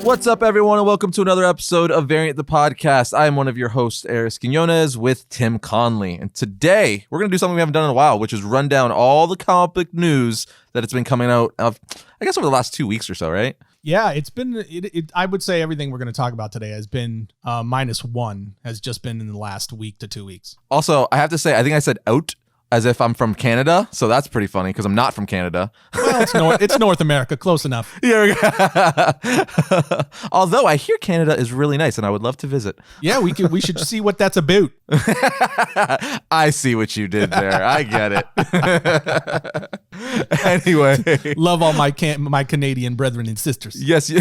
What's up, everyone, and welcome to another episode of Variant the Podcast. I am one of your hosts, Arris Quinones, with Tim Connolly. And today, we're going to do something we haven't done in a while, which is run down all the comic book news that it's been coming out of, I guess, over the last 2 weeks or so, right? Yeah, it's been, I would say everything we're going to talk about today has been -1, has just been in the last week to 2 weeks. Also, I have to say, I think I said out as if I'm from Canada, so that's pretty funny because I'm not from Canada. Well, it's North America, close enough. Yeah. Although I hear Canada is really nice, and I would love to visit. Yeah, we should see what that's about. I see what you did there. I get it. Anyway, love all my Canadian brethren and sisters. Yes,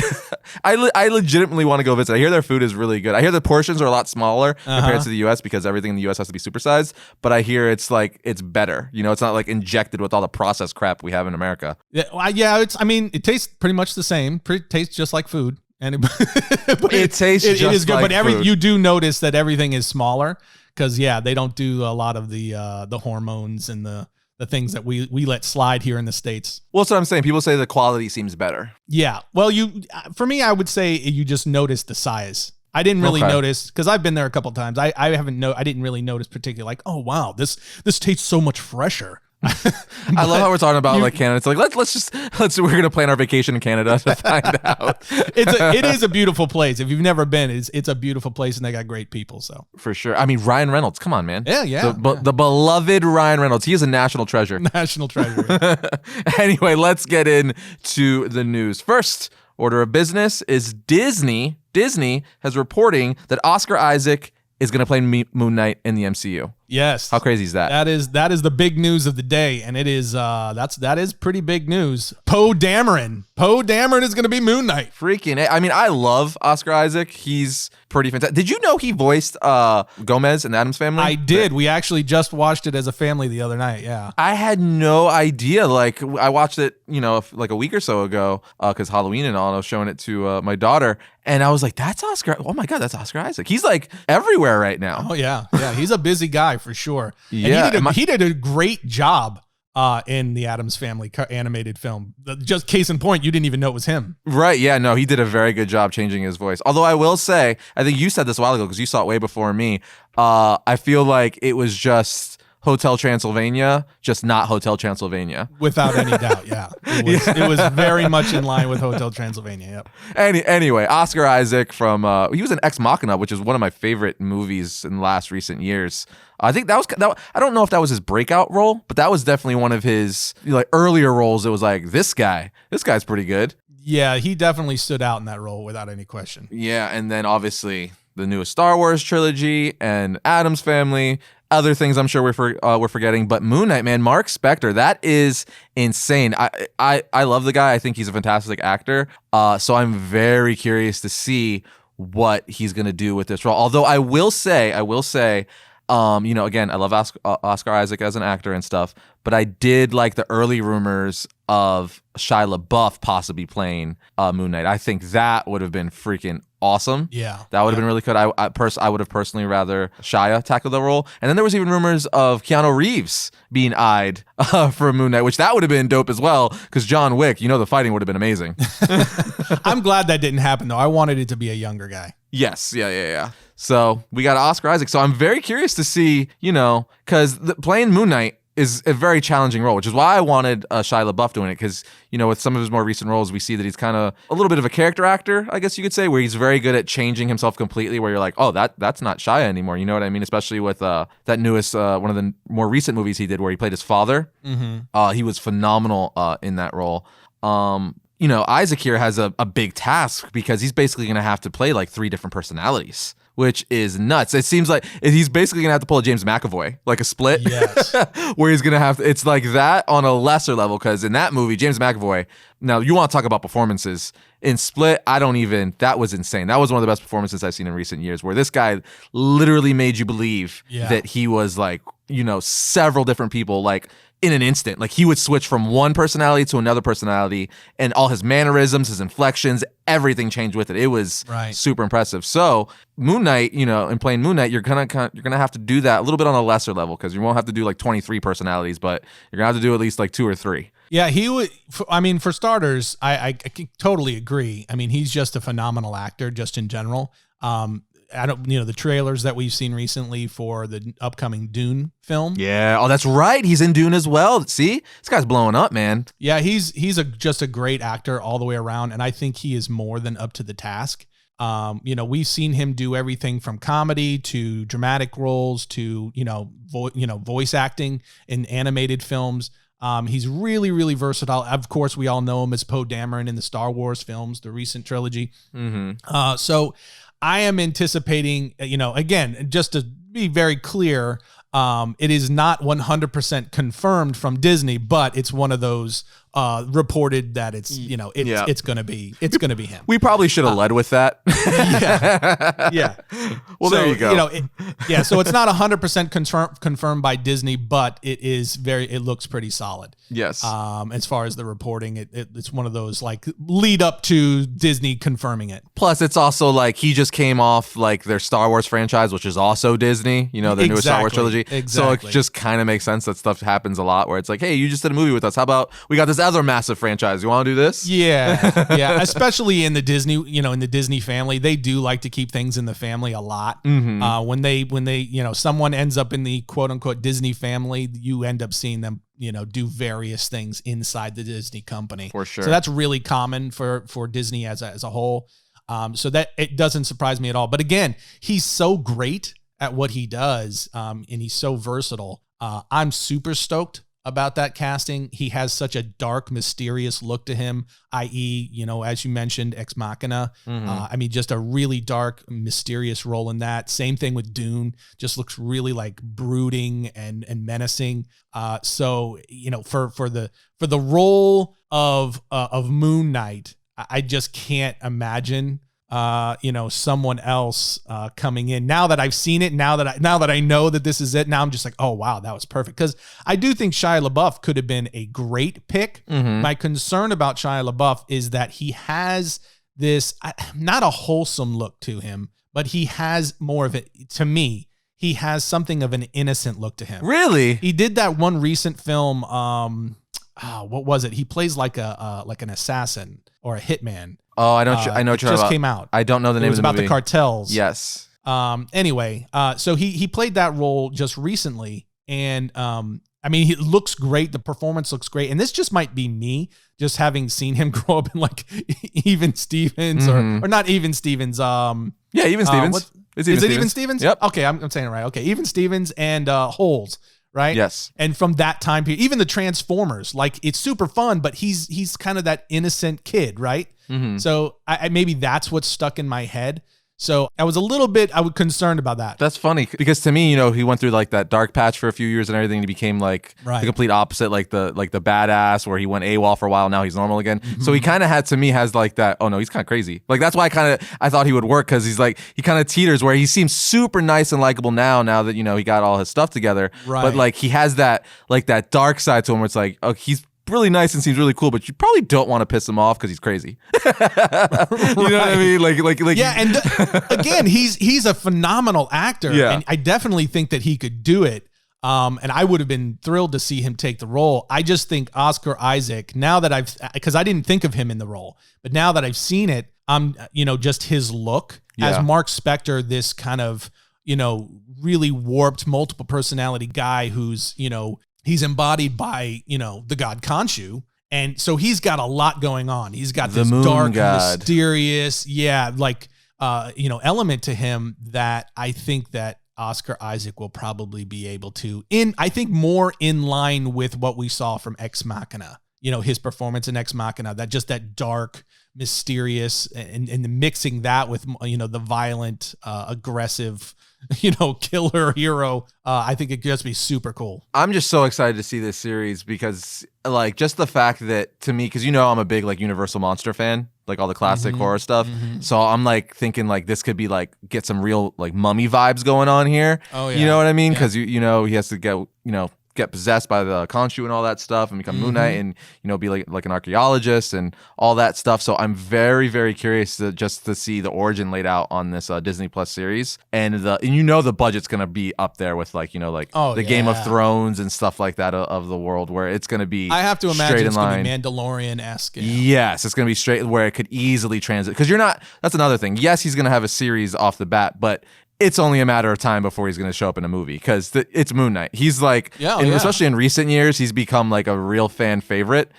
I legitimately want to go visit. I hear their food is really good. I hear the portions are a lot smaller compared to the U.S. because everything in the U.S. has to be supersized. But I hear it's better. You know, it's not like injected with all the processed crap we have in America. Yeah. It tastes pretty much the same. Tastes just like food. And it tastes just it is good, like but food. You do notice that everything is smaller because they don't do a lot of the hormones and the things that we let slide here in the States. Well, that's what I'm saying. People say the quality seems better. Yeah. Well, for me, I would say you just notice the size. I didn't really notice because I've been there a couple of times. I didn't really notice particularly like, oh wow, this tastes so much fresher. I love how we're talking about like Canada. It's like we're gonna plan our vacation in Canada to find out. It is a beautiful place. If you've never been, it's a beautiful place and they got great people. So for sure. I mean, Ryan Reynolds, come on, man. Yeah. The beloved Ryan Reynolds. He is a national treasure. National treasure. Anyway, let's get into the news. First order of business is Disney. Disney has reporting that Oscar Isaac is going to play Moon Knight in the MCU. Yes. How crazy is that? That is the big news of the day, and it is that is pretty big news. Poe Dameron is going to be Moon Knight. Freaking! I mean, I love Oscar Isaac. He's pretty fantastic. Did you know he voiced Gomez in the Addams Family? I did. We actually just watched it as a family the other night. Yeah. I had no idea. Like, I watched it, like a week or so ago, because Halloween and all. And I was showing it to my daughter, and I was like, "That's Oscar! Oh my God, that's Oscar Isaac! He's like everywhere right now." Oh yeah. He's a busy guy for sure. Yeah, and he did a great job in the Addams Family animated film. Just case in point, you didn't even know it was him. Right, yeah, no, he did a very good job changing his voice. Although I will say, I think you said this a while ago because you saw it way before me, I feel like it was just Hotel Transylvania, just not Hotel Transylvania. Without any doubt, yeah. It was very much in line with Hotel Transylvania, yep. Anyway, Oscar Isaac from, he was in Ex Machina, which is one of my favorite movies in the last recent years. I think that I don't know if that was his breakout role, but that was definitely one of his earlier roles. It was like, this guy's pretty good. Yeah, he definitely stood out in that role without any question. Yeah, and then obviously the newest Star Wars trilogy and Addams Family, other things I'm sure we're forgetting, but Moon Knight, man, Mark Spector, that is insane. I love the guy. I think he's a fantastic actor. So I'm very curious to see what he's gonna do with this role. Although I will say. Again, I love Oscar Isaac as an actor and stuff, but I did like the early rumors of Shia LaBeouf possibly playing Moon Knight. I think that would have been freaking awesome. Yeah. That would have been really good. I would have personally rather Shia tackle the role. And then there was even rumors of Keanu Reeves being eyed for Moon Knight, which that would have been dope as well, because John Wick, the fighting would have been amazing. I'm glad that didn't happen, though. I wanted it to be a younger guy. Yes. Yeah. So we got Oscar Isaac. So I'm very curious to see, because playing Moon Knight is a very challenging role, which is why I wanted Shia LaBeouf doing it, because, with some of his more recent roles, we see that he's kind of a little bit of a character actor, I guess you could say, where he's very good at changing himself completely, where you're like, oh, that's not Shia anymore. You know what I mean? Especially with that newest, one of the more recent movies he did where he played his father. Mm-hmm. He was phenomenal in that role. Isaac here has a big task because he's basically going to have to play like 3 different personalities, which is nuts. It seems like he's basically going to have to pull a James McAvoy, like a Split, yes. where he's going to have to, it's like that on a lesser level, because in that movie, James McAvoy, now you want to talk about performances. In Split, that was insane. That was one of the best performances I've seen in recent years, where this guy literally made you believe that he was like, several different people, like in an instant. Like he would switch from one personality to another personality, and all his mannerisms, his inflections, everything changed with it. It was super impressive. So Moon Knight, in playing Moon Knight, you're gonna have to do that a little bit on a lesser level, because you won't have to do like 23 personalities, but you're gonna have to do at least like 2 or 3. Yeah, he would. I mean, for starters, I can totally agree. I mean, he's just a phenomenal actor, just in general. I don't, the trailers that we've seen recently for the upcoming Dune film. Yeah. Oh, that's right. He's in Dune as well. See, this guy's blowing up, man. Yeah, he's just a great actor all the way around, and I think he is more than up to the task. We've seen him do everything from comedy to dramatic roles to voice acting in animated films. He's really, really versatile. Of course, we all know him as Poe Dameron in the Star Wars films, the recent trilogy. Mm-hmm. So I am anticipating, again, just to be very clear, it is not 100% confirmed from Disney, but it's one of those reported that it's it's gonna be him. We probably should have led with that. Yeah. Well, there you go. So it's not 100% confirmed by Disney, but it looks pretty solid. Yes. As far as the reporting, it's one of those like lead up to Disney confirming it. Plus, it's also like he just came off like their Star Wars franchise, which is also Disney. Their newest Star Wars trilogy. Exactly. So it just kind of makes sense that stuff happens a lot where it's like, hey, you just did a movie with us. How about we got this other massive franchise? You want to do this? Yeah, yeah. Especially in the Disney, in the Disney family, they do like to keep things in the family a lot. Mm-hmm. When they, someone ends up in the quote unquote Disney family, you end up seeing them, do various things inside the Disney company. For sure. So that's really common for Disney as a whole. So that it doesn't surprise me at all. But again, he's so great at what he does, and he's so versatile. I'm super stoked about that casting. He has such a dark, mysterious look to him, i.e., as you mentioned, Ex Machina. Mm-hmm. Just a really dark, mysterious role in that. Same thing with Dune. Just looks really like brooding and menacing. So for the role of Moon Knight, I just can't imagine someone else coming in. Now that I've seen it, now that I know that this is it, now I'm just like, oh wow, that was perfect. Because I do think Shia LaBeouf could have been a great pick. Mm-hmm. My concern about Shia LaBeouf is that he has this not a wholesome look to him, but he has more of it. To me, he has something of an innocent look to him. Really? He did that one recent film. What was it? He plays like an assassin or a hitman. Oh, I know what you're just about. Came out. I don't know the name of the movie. It was about the cartels. Yes. Anyway, so he played that role just recently, and he looks great. The performance looks great, and this just might be me just having seen him grow up in like Even Stevens or not Even Stevens. Yeah, Even Stevens. Is it Even Stevens? Yep. Okay, I'm saying it right. Okay, Even Stevens and Holes. Right. Yes. And from that time period, even the Transformers, like it's super fun, but he's kind of that innocent kid, right? Mm-hmm. So I maybe that's what's stuck in my head. So I was a little bit concerned about that. That's funny because to me, he went through like that dark patch for a few years and everything. And he became like the complete opposite, like the badass where he went AWOL for a while. Now he's normal again. Mm-hmm. So he kind of has like that. Oh no, he's kind of crazy. Like that's why I thought he would work because he's like he kind of teeters where he seems super nice and likable now that he got all his stuff together. Right. But like he has that like that dark side to him where it's like he's really nice and seems really cool, but you probably don't want to piss him off because he's crazy. You know what I mean? Like yeah. And again, he's a phenomenal actor. Yeah. And I definitely think that he could do it. And I would have been thrilled to see him take the role. I just think Oscar Isaac, now that because I didn't think of him in the role, but now that I've seen it, just his look as Mark Spector, this kind of, really warped multiple personality guy who's, he's embodied by, the god Khonshu. And so he's got a lot going on. He's got this dark, mysterious, element to him that I think that Oscar Isaac will probably be able to, more in line with what we saw from Ex Machina. His performance in Ex Machina, that dark, mysterious, and mixing that with, the violent, aggressive, killer hero. I think it could just be super cool. I'm just so excited to see this series because like just the fact that to me, because I'm a big like Universal Monster fan, like all the classic horror stuff. Mm-hmm. So I'm like thinking like this could be like get some real like Mummy vibes going on here. Oh yeah. You know what I mean? Because he has to get get possessed by the Khonshu and all that stuff and become Moon Knight and, be like an archaeologist and all that stuff. So I'm very, very curious to see the origin laid out on this Disney Plus series. And the budget's going to be up there with Game of Thrones and stuff like that of the world, where it's going to be, I have to imagine it's going to be Mandalorian-esque. Yes, it's going to be straight where it could easily transit. Because that's another thing. Yes, he's going to have a series off the bat, but it's only a matter of time before he's going to show up in a movie, because it's Moon Knight. He's especially in recent years, he's become like a real fan favorite.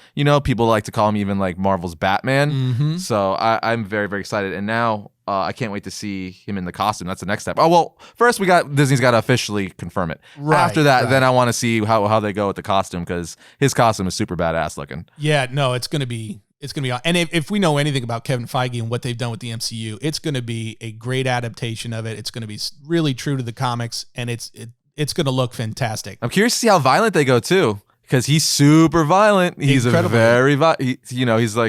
People like to call him even like Marvel's Batman. So I'm very, very excited. And now I can't wait to see him in the costume. That's the next step. Oh, well, first Disney's got to officially confirm it. Right, after that, then I want to see how they go with the costume, because his costume is super badass looking. Yeah, no, it's going to be. And if we know anything about Kevin Feige and what they've done with the MCU, it's going to be a great adaptation of it. It's going to be really true to the comics, and it's going to look fantastic. I'm curious to see how violent they go too, because he's super violent. He's he's like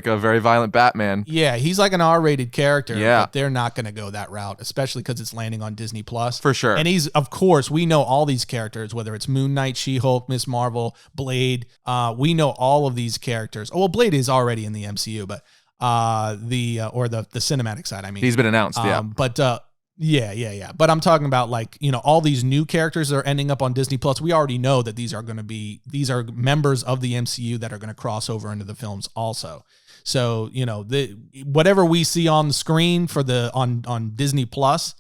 a very violent Batman. Yeah, he's like an R-rated character. Yeah, but they're not going to go that route, especially because it's landing on Disney Plus for sure. And of course, we know all these characters, whether it's Moon Knight, She-Hulk, Miss Marvel, Blade. We know all of these characters. Oh, well, Blade is already in the MCU, but the cinematic side. I mean, he's been announced. Yeah. But I'm talking about all these new characters that are ending up on Disney Plus. We already know that these are members of the MCU that are going to cross over into the films also. So, whatever we see on the screen on Disney Plus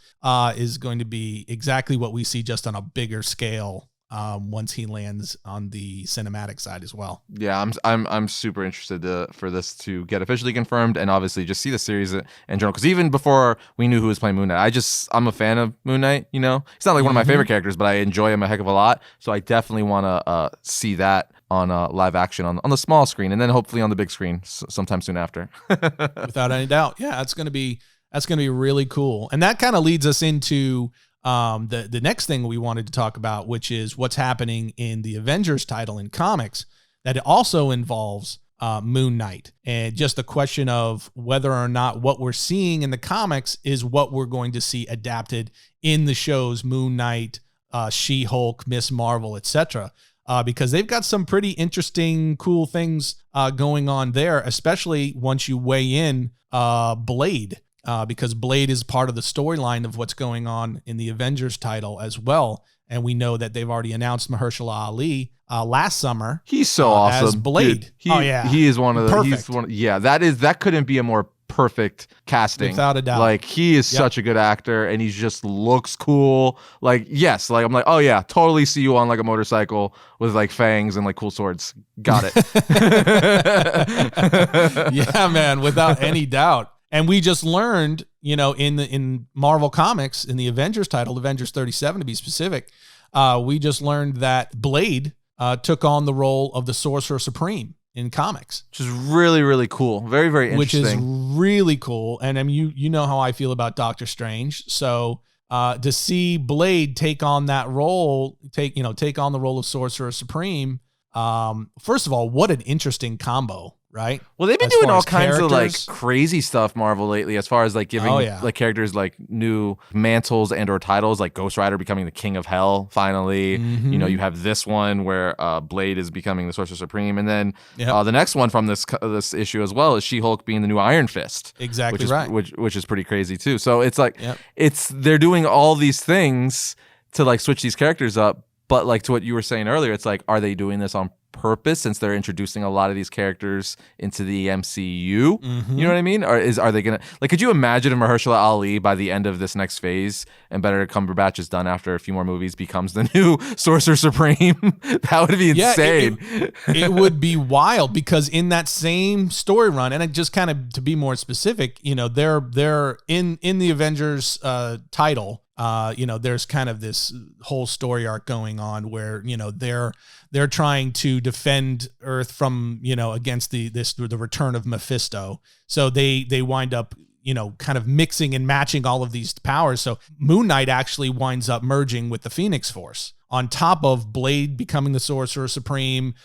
is going to be exactly what we see, just on a bigger scale. Once he lands on the cinematic side as well. Yeah, I'm super interested for this to get officially confirmed, and obviously just see the series in general. Because even before we knew who was playing Moon Knight, I'm a fan of Moon Knight. He's not like one of my favorite characters, but I enjoy him a heck of a lot. So I definitely want to see that on live action on the small screen, and then hopefully on the big screen sometime soon after. Without any doubt, yeah, that's gonna be really cool, and that kind of leads us into the next thing we wanted to talk about, which is what's happening in the Avengers title in comics, that it also involves Moon Knight, and just the question of whether or not what we're seeing in the comics is what we're going to see adapted in the shows Moon Knight, She-Hulk, Miss Marvel, etc. Because they've got some pretty interesting, cool things going on there, especially once you weigh in Blade. Because Blade is part of the storyline of what's going on in the Avengers title as well. And we know that they've already announced Mahershala Ali last summer. He's so awesome as Blade. Dude, he is one of the that couldn't be a more perfect casting, without a doubt. Like, he is such a good actor, and he just looks cool. Like, yes, like I'm like, oh yeah, totally see you on like a motorcycle with like fangs and like cool swords. Got it. Yeah, man, without any doubt. And we just learned, in Marvel Comics, in the Avengers title, Avengers 37 to be specific, we just learned that Blade took on the role of the Sorcerer Supreme in comics. Which is really, really cool. Very, very interesting. Which is really cool. And I mean, you know how I feel about Doctor Strange. So to see Blade take on that role, take on the role of Sorcerer Supreme, first of all, what an interesting combo. Right. Well, they've been doing all kinds of like crazy stuff, Marvel, lately, as far as like giving like characters like new mantles and or titles, like Ghost Rider becoming the King of Hell. Finally, you have this one where Blade is becoming the Sorcerer Supreme, and then the next one from this issue as well is She-Hulk being the new Iron Fist. Exactly, which is pretty crazy too. So it's like they're doing all these things to like switch these characters up, but like to what you were saying earlier, it's like, are they doing this on purpose, since they're introducing a lot of these characters into the MCU? You know what I mean? Or are they gonna, like, could you imagine if Mahershala Ali by the end of this next phase, and Benedict Cumberbatch is done after a few more movies, becomes the new Sorcerer Supreme? That would be insane. It would be wild, because in that same story run, and just kind of to be more specific, they're in the Avengers title. There's kind of this whole story arc going on where, they're trying to defend Earth from, against the return of Mephisto. So they wind up, kind of mixing and matching all of these powers. So Moon Knight actually winds up merging with the Phoenix Force, on top of Blade becoming the Sorcerer Supreme,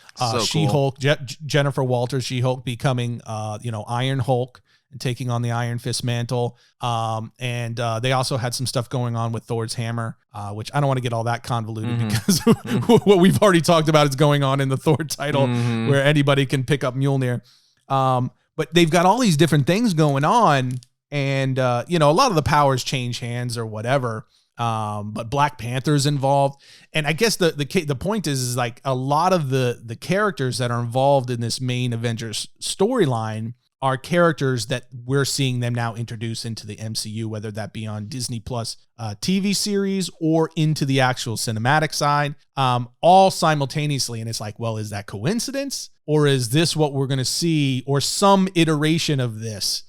She-Hulk, Jennifer Walters, She-Hulk becoming, Iron Hulk, and taking on the Iron Fist mantle. And they also had some stuff going on with Thor's hammer, which I don't want to get all that convoluted because what we've already talked about is going on in the Thor title where anybody can pick up Mjolnir. But they've got all these different things going on, and a lot of the powers change hands or whatever. But Black Panther's involved, and I guess the point is like a lot of the characters that are involved in this main Avengers storyline are characters that we're seeing them now introduce into the MCU, whether that be on Disney Plus TV series or into the actual cinematic side, all simultaneously. And it's like, well, is that coincidence, or is this what we're going to see, or some iteration of this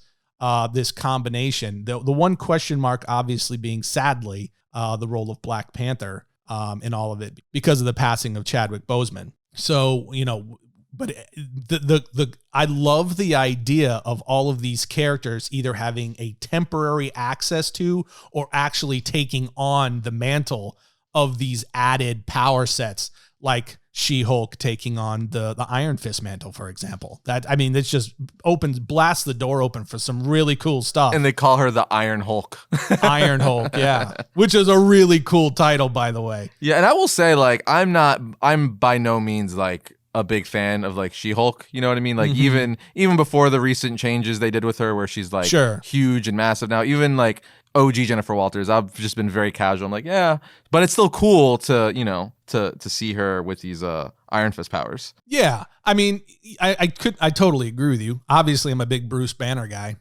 combination? The one question mark obviously being, sadly, the role of Black Panther in all of it because of the passing of Chadwick Boseman. So, but I love the idea of all of these characters either having a temporary access to or actually taking on the mantle of these added power sets, like She-Hulk taking on the Iron Fist mantle, for example. It's just blasts the door open for some really cool stuff. And they call her the Iron Hulk. Iron Hulk, yeah. Which is a really cool title, by the way. Yeah, and I will say, like, I'm by no means like a big fan of like She-Hulk, you know what I mean? Like even before the recent changes they did with her where she's like huge and massive now, even like OG Jennifer Walters, I've just been very casual. I'm like, yeah, but it's still cool to, to see her with these Iron Fist powers. Yeah. I mean, I totally agree with you. Obviously I'm a big Bruce Banner guy.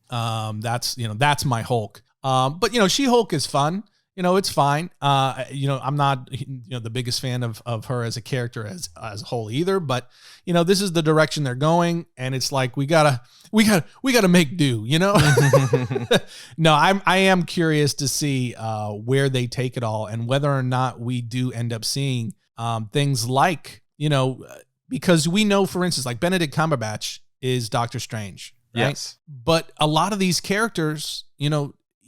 That's my Hulk. But She-Hulk is fun. It's fine. I'm not, the biggest fan of her as a character as a whole either, but this is the direction they're going, and it's like, we gotta make do, No, I am curious to see where they take it all and whether or not we do end up seeing things like, because we know, for instance, like Benedict Cumberbatch is Doctor Strange, right? Yes. But a lot of these characters,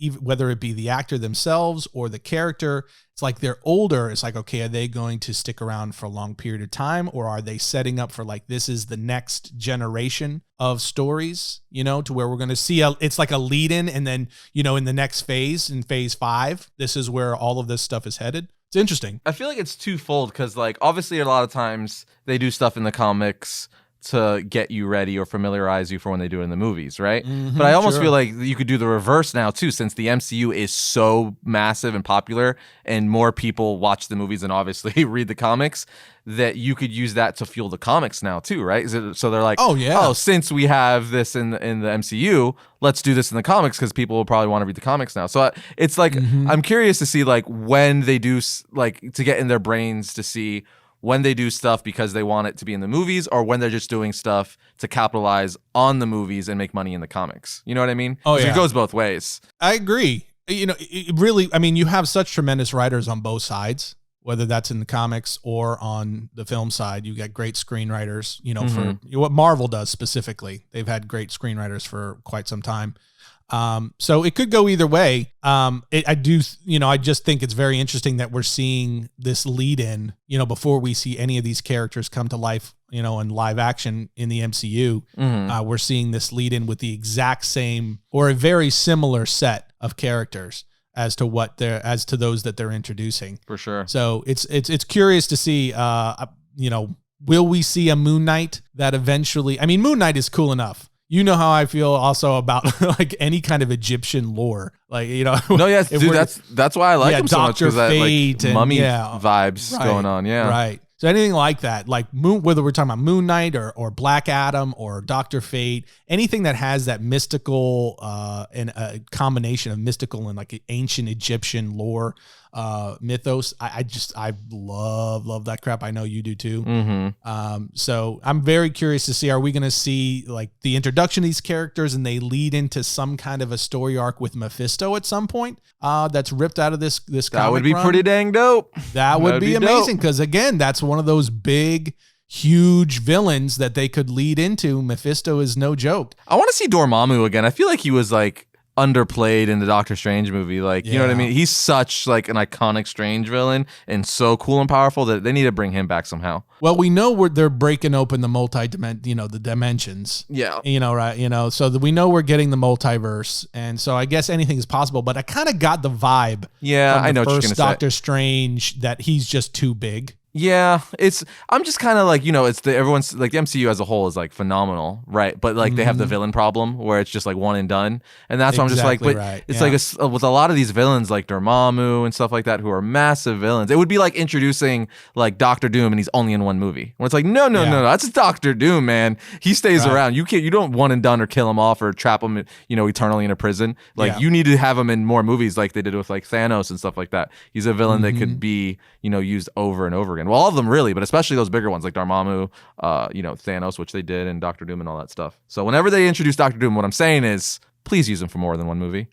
even whether it be the actor themselves or the character, it's like they're older. It's like, okay, are they going to stick around for a long period of time, or are they setting up for like, this is the next generation of stories, to where we're going to see it's like a lead in, and then, in the next phase, in phase 5, this is where all of this stuff is headed. It's interesting. I feel like it's twofold because, like, obviously a lot of times they do stuff in the comics to get you ready or familiarize you for when they do it in the movies, right? But I almost feel like you could do the reverse now too, since the MCU is so massive and popular and more people watch the movies and obviously read the comics, that you could use that to fuel the comics now too, right? So they're like, since we have this in the MCU, let's do this in the comics because people will probably want to read the comics now. So it's like, I'm curious to see like when they do, like, to get in their brains to see when they do stuff because they want it to be in the movies, or when they're just doing stuff to capitalize on the movies and make money in the comics. You know what I mean? Oh, yeah. It goes both ways. I agree. It really, you have such tremendous writers on both sides, whether that's in the comics or on the film side. You get great screenwriters, for what Marvel does specifically. They've had great screenwriters for quite some time. So it could go either way. I just think it's very interesting that we're seeing this lead in, before we see any of these characters come to life, in live action in the MCU. We're seeing this lead in with the exact same or a very similar set of characters as to those that they're introducing. For sure. So it's curious to see, will we see a Moon Knight that eventually, Moon Knight is cool enough. You know how I feel also about like any kind of Egyptian lore, like No, yes, dude, that's why I like him so much, because that like mummy vibes going on, right. So anything like that, like whether we're talking about Moon Knight or Black Adam or Dr. Fate, anything that has that mystical and a combination of mystical and like ancient Egyptian lore, mythos, I love that crap. I know you do too. So I'm very curious to see, are we going to see like the introduction of these characters and they lead into some kind of a story arc with Mephisto at some point that's ripped out of this comic That would be run? pretty dang dope. That would be amazing, because again, that's one of those big, huge villains that they could lead into. Mephisto is no joke. I want to see Dormammu again. I feel like he was like underplayed in the Doctor Strange movie. Like, you know what I Yeah. mean? He's such like an iconic Strange villain and so cool and powerful that they need to bring him back somehow. Well, we know they're breaking open the the dimensions. Yeah. Right. So that we know we're getting the multiverse. And so I guess anything is possible, but I kind of got the vibe. Yeah, from the I know what you're first gonna say. Doctor Strange that he's just too big. Yeah, I'm just kind of like, it's everyone's like the MCU as a whole is like phenomenal, right? But like they have the villain problem where it's just like one and done, and that's why I'm just like, but Exactly right, it's yeah. like with a lot of these villains like Dormammu and stuff like that who are massive villains, it would be like introducing like Doctor Doom and he's only in one movie. Where it's like, no, that's Doctor Doom, man. He stays Right. around. You don't one and done or kill him off or trap him, eternally in a prison. Like Yeah. you need to have him in more movies like they did with like Thanos and stuff like that. He's a villain that could be, used over and over again. Well, all of them really, but especially those bigger ones like Dormammu, Thanos, which they did, and Doctor Doom and all that stuff. So whenever they introduce Doctor Doom, what I'm saying is, please use him for more than one movie.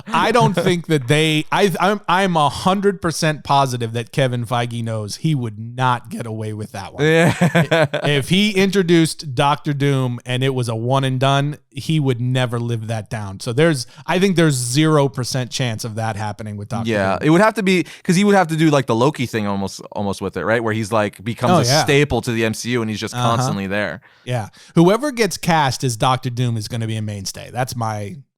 I don't think that I'm 100% positive that Kevin Feige knows he would not get away with that one. Yeah. If he introduced Doctor Doom and it was a one and done, he would never live that down. So I think there's 0% chance of that happening with Doctor Yeah, Doom. it would have to be because he would have to do like the Loki thing almost with it, right? Where he's like becomes a staple to the MCU and he's just constantly there. Yeah. Whoever gets cast as Doctor Doom is going to be a mainstay. That's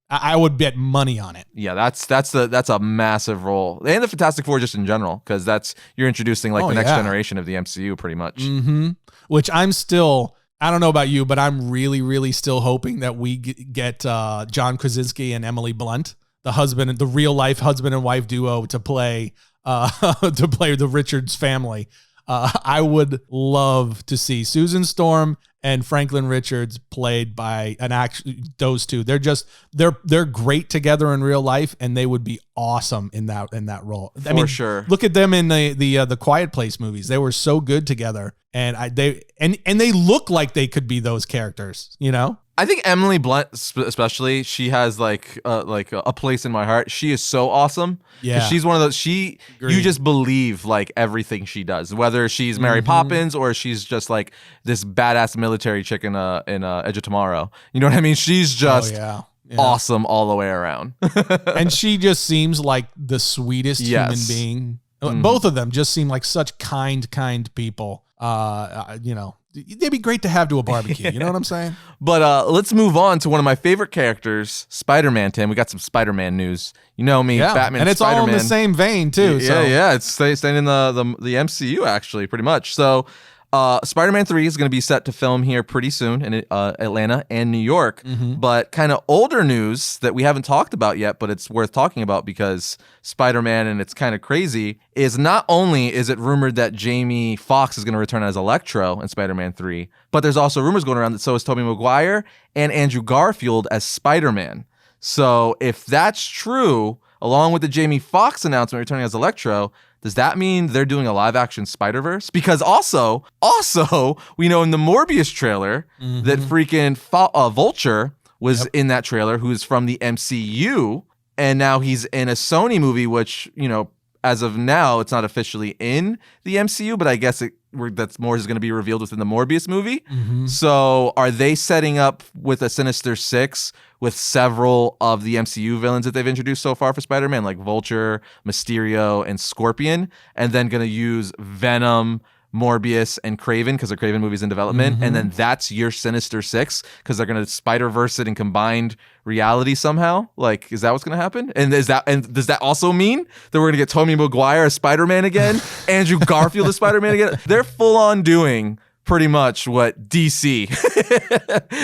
I would bet money on it. Yeah, that's a massive role, and the Fantastic Four just in general, because you're introducing like the next generation of the MCU pretty much. Mm-hmm. Which I don't know about you, but I'm really, really still hoping that we get John Krasinski and Emily Blunt, the real life husband and wife duo, to play the Richards family. I would love to see Susan Storm and Franklin Richards played by those two. They're great together in real life, and they would be awesome in that role. For sure. Look at them in the Quiet Place movies. They were so good together, and they look like they could be those characters. I think Emily Blunt, especially, she has like a place in my heart. She is so awesome. 'Cause Yeah. she's one of those. You just believe like everything she does, whether she's Mary Poppins or she's just like this badass military chick in Edge of Tomorrow. You know what I mean? She's just awesome all the way around. And she just seems like the sweetest human being. Both of them just seem like such kind people. They'd be great to have to a barbecue. You know what I'm saying? But let's move on to one of my favorite characters, Spider-Man. Tim, we got some Spider-Man news. You know me, Batman, and it's Spider-Man. all in the same vein too. It's staying in the MCU actually, pretty much. So, Spider-Man 3 is going to be set to film here pretty soon in Atlanta and New York. But kind of older news that we haven't talked about yet, but it's worth talking about because Spider-Man, and it's kind of crazy, is not only is it rumored that Jamie Foxx is going to return as Electro in Spider-Man 3, but there's also rumors going around that so is Tobey Maguire and Andrew Garfield as Spider-Man. So if that's true, along with the Jamie Foxx announcement returning as Electro, does that mean they're doing a live-action Spider-Verse? Because also, we know in the Morbius trailer that freaking Vulture was in that trailer, who is from the MCU, and now he's in a Sony movie, which, as of now, it's not officially in the MCU, but I guess that's more is going to be revealed within the Morbius movie. So are they setting up with a Sinister Six with several of the MCU villains that they've introduced so far for Spider-Man, like Vulture, Mysterio, and Scorpion, and then going to use Venom, Morbius, and Kraven because the Kraven movie's in development, and then that's your Sinister Six because they're going to Spider-Verse it in combined reality somehow? Like, is that what's going to happen? And does that also mean that we're going to get Tobey Maguire as Spider-Man again, Andrew Garfield as Spider-Man again? They're full on doing pretty much what DC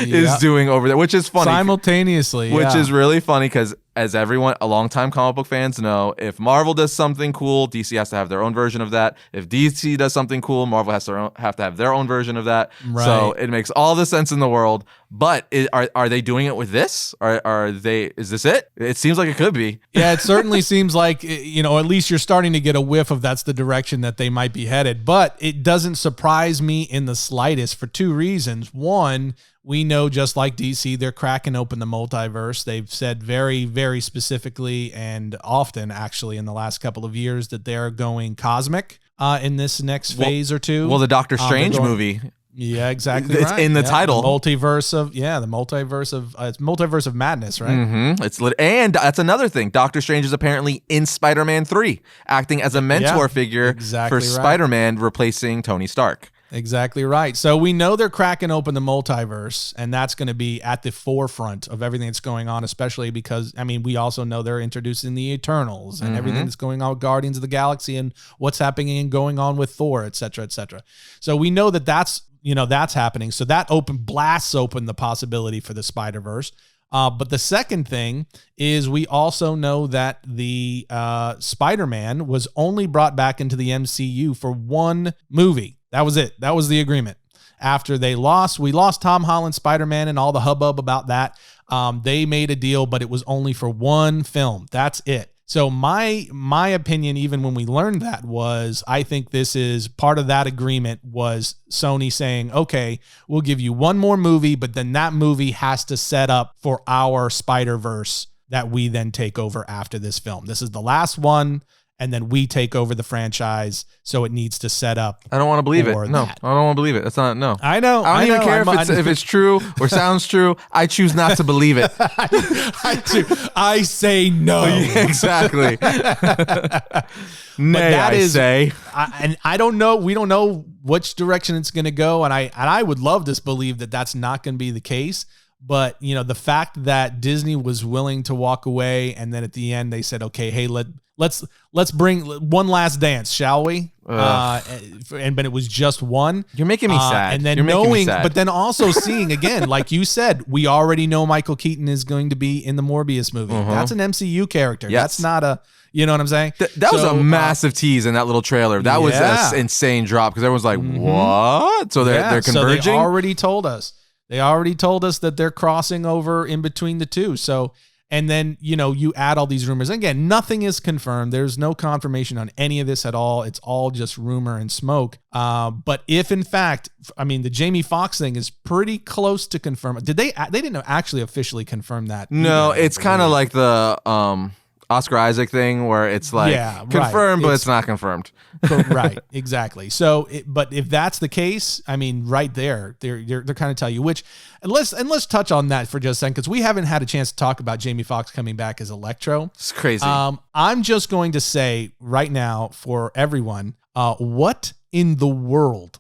is doing over there, which is funny. Simultaneously, which is really funny because, as everyone, a longtime comic book fans know, if Marvel does something cool, DC has to have their own version of that. If DC does something cool, Marvel has to have their own version of that. Right. So it makes all the sense in the world. But are they doing it with this? Is this it? It seems like it could be. Yeah, it certainly seems like, at least you're starting to get a whiff of that's the direction that they might be headed. But it doesn't surprise me in the slightest for two reasons. One, we know just like DC, they're cracking open the multiverse. They've said very, very specifically and often, actually, in the last couple of years that they're going cosmic in this next phase or two. Well, the Doctor Strange movie Yeah, exactly. It's right. in the title. The multiverse of madness, right? Mm-hmm. And that's another thing. Doctor Strange is apparently in Spider-Man 3, acting as a mentor figure for Spider-Man, replacing Tony Stark. Exactly right. So we know they're cracking open the multiverse, and that's going to be at the forefront of everything that's going on, especially because, I mean, we also know they're introducing the Eternals and everything that's going on with Guardians of the Galaxy and what's happening and going on with Thor, et cetera, et cetera. So we know that that's happening. So that blasts open the possibility for the Spider-Verse. But the second thing is we also know that the Spider-Man was only brought back into the MCU for one movie. That was it. That was the agreement. After we lost Tom Holland's Spider-Man and all the hubbub about that. They made a deal, but it was only for one film. That's it. So my opinion, even when we learned that, was I think this is part of that agreement was Sony saying, okay, we'll give you one more movie, but then that movie has to set up for our Spider-Verse that we then take over after this film. This is the last one, and then we take over the franchise, so it needs to set up. I don't want to believe it. No, that. I don't want to believe it. That's not, no. I know. I don't even care if it's true or sounds true. I choose not to believe it. I say no. Yeah, exactly. Nay, I say. And I don't know. We don't know which direction it's going to go, and I would love to believe that that's not going to be the case. But, you know, the fact that Disney was willing to walk away, and then at the end they said, okay, hey, let's bring one last dance, shall we? But it was just one. You're making me sad. And then You're but then also seeing again, like you said, we already know Michael Keaton is going to be in the Morbius movie. That's an MCU character. Yes. That's not a, you know what I'm saying? That was a massive tease in that little trailer. That was an insane drop because everyone's like, what? So they're converging? So they already told us. They already told us that they're crossing over in between the two. So, and then, you know, you add all these rumors. Again, nothing is confirmed. There's no confirmation on any of this at all. It's all just rumor and smoke. But if in fact, I mean, the Jamie Foxx thing is pretty close to confirm. They didn't actually officially confirm that. No, it's kind of like the Oscar Isaac thing where it's like confirmed, but it's not confirmed. Right, exactly. So, but if that's the case, I mean, right there, they're kind of tell you which. And let's touch on that for just a second because we haven't had a chance to talk about Jamie Foxx coming back as Electro. It's crazy. I'm just going to say right now for everyone, what in the world?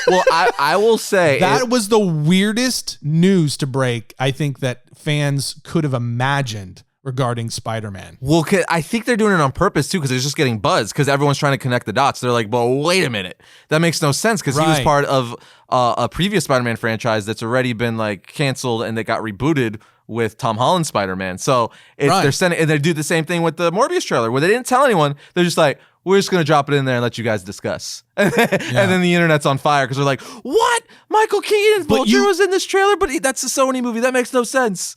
Well, I will say that was the weirdest news to break. I think that fans could have imagined regarding Spider-Man. Well, I think they're doing it on purpose too, because it's just getting buzz, because everyone's trying to connect the dots. They're like, well, wait a minute. That makes no sense, because he was part of a previous Spider-Man franchise that's already been like canceled and that got rebooted with Tom Holland's Spider-Man. So they're sending, and they do the same thing with the Morbius trailer, where they didn't tell anyone. They're just like, we're just going to drop it in there and let you guys discuss. And then the internet's on fire because they're like, what? Michael Keaton Vulture was in this trailer, but that's a Sony movie. That makes no sense.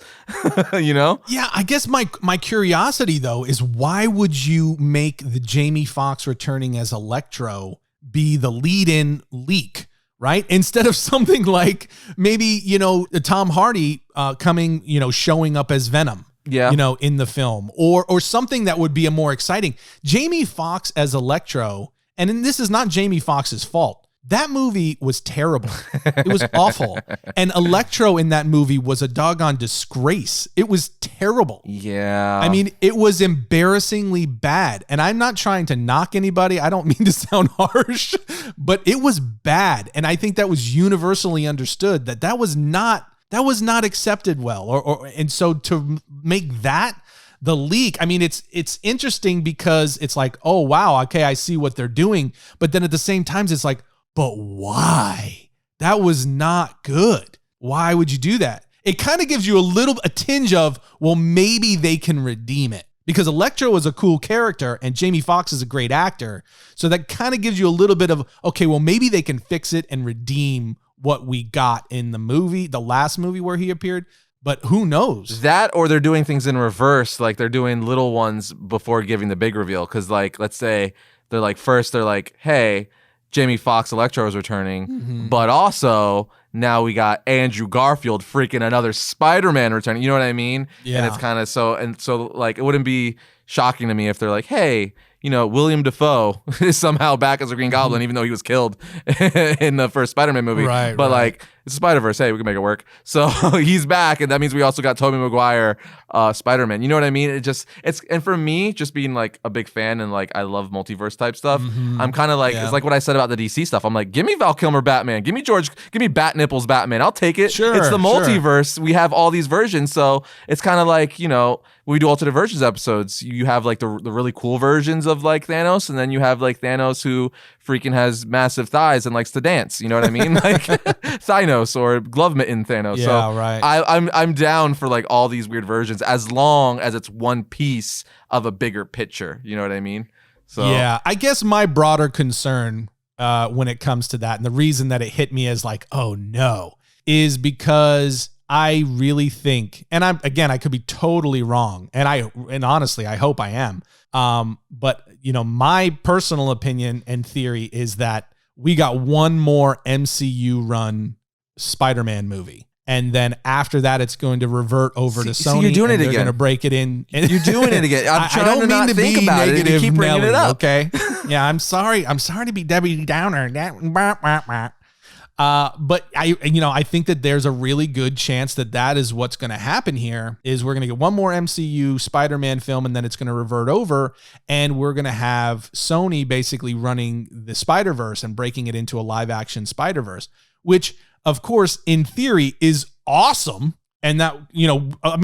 You know? Yeah, I guess my curiosity, though, is why would you make the Jamie Foxx returning as Electro be the lead-in leak, right? Instead of something like maybe, you know, Tom Hardy coming, you know, showing up as Venom. Yeah. You know, in the film or something that would be a more exciting Jamie Foxx as Electro. And this is not Jamie Foxx's fault. That movie was terrible. It was awful. And Electro in that movie was a doggone disgrace. It was terrible. Yeah. I mean, it was embarrassingly bad. And I'm not trying to knock anybody. I don't mean to sound harsh, but it was bad. And I think that was universally understood that was not accepted well, and so to make that the leak, I mean, it's interesting because it's like, oh wow, okay, I see what they're doing, but then at the same time, it's like, but why? That was not good. Why would you do that? It kind of gives you a tinge of, well, maybe they can redeem it because Electro is a cool character and Jamie Foxx is a great actor, so that kind of gives you a little bit of, okay, well, maybe they can fix it and redeem what we got in the movie, the last movie where he appeared, but who knows? That, or they're doing things in reverse, like they're doing little ones before giving the big reveal. Because, like, let's say they're like, first they're like, hey, Jamie Foxx Electro is returning, but also now we got Andrew Garfield freaking another Spider-Man returning. You know what I mean? Yeah. And it's kind of so like, it wouldn't be shocking to me if they're like, hey, William Dafoe is somehow back as a Green Goblin, even though he was killed in the first Spider-Man movie. Right, but right. like, it's Spider-Verse. Hey, we can make it work. So he's back, and that means we also got Tobey Maguire, Spider-Man. You know what I mean? And for me, just being like a big fan and like I love multiverse type stuff, I'm kind of like, it's like what I said about the DC stuff. I'm like, give me Val Kilmer Batman, give me Bat Nipples Batman. I'll take it. Sure, it's the multiverse. We have all these versions, so it's kind of like, we do alternate versions episodes. You have like the really cool versions of like Thanos, and then you have like Thanos who freaking has massive thighs and likes to dance. You know what I mean? Like Thanos or Glove Mitten Thanos. Yeah, so right. I'm down for like all these weird versions as long as it's one piece of a bigger picture. You know what I mean? So yeah, I guess my broader concern when it comes to that, and the reason that it hit me as like, oh no, is because I really think, and I could be totally wrong, and honestly, I hope I am. But my personal opinion and theory is that we got one more MCU run Spider-Man movie, and then after that, it's going to revert over to Sony. You're doing it they're again. Going to break it in. You're doing it again. I'm I trying don't to mean not to think be about negative, it. You keep bringing Nelly, it up. Okay. Yeah, I'm sorry. I'm sorry to be Debbie Downer. But I think that there's a really good chance that is what's going to happen here. Is we're going to get one more MCU Spider-Man film, and then it's going to revert over, and we're going to have Sony basically running the Spider-Verse and breaking it into a live-action Spider-Verse, which, of course, in theory, is awesome. And that,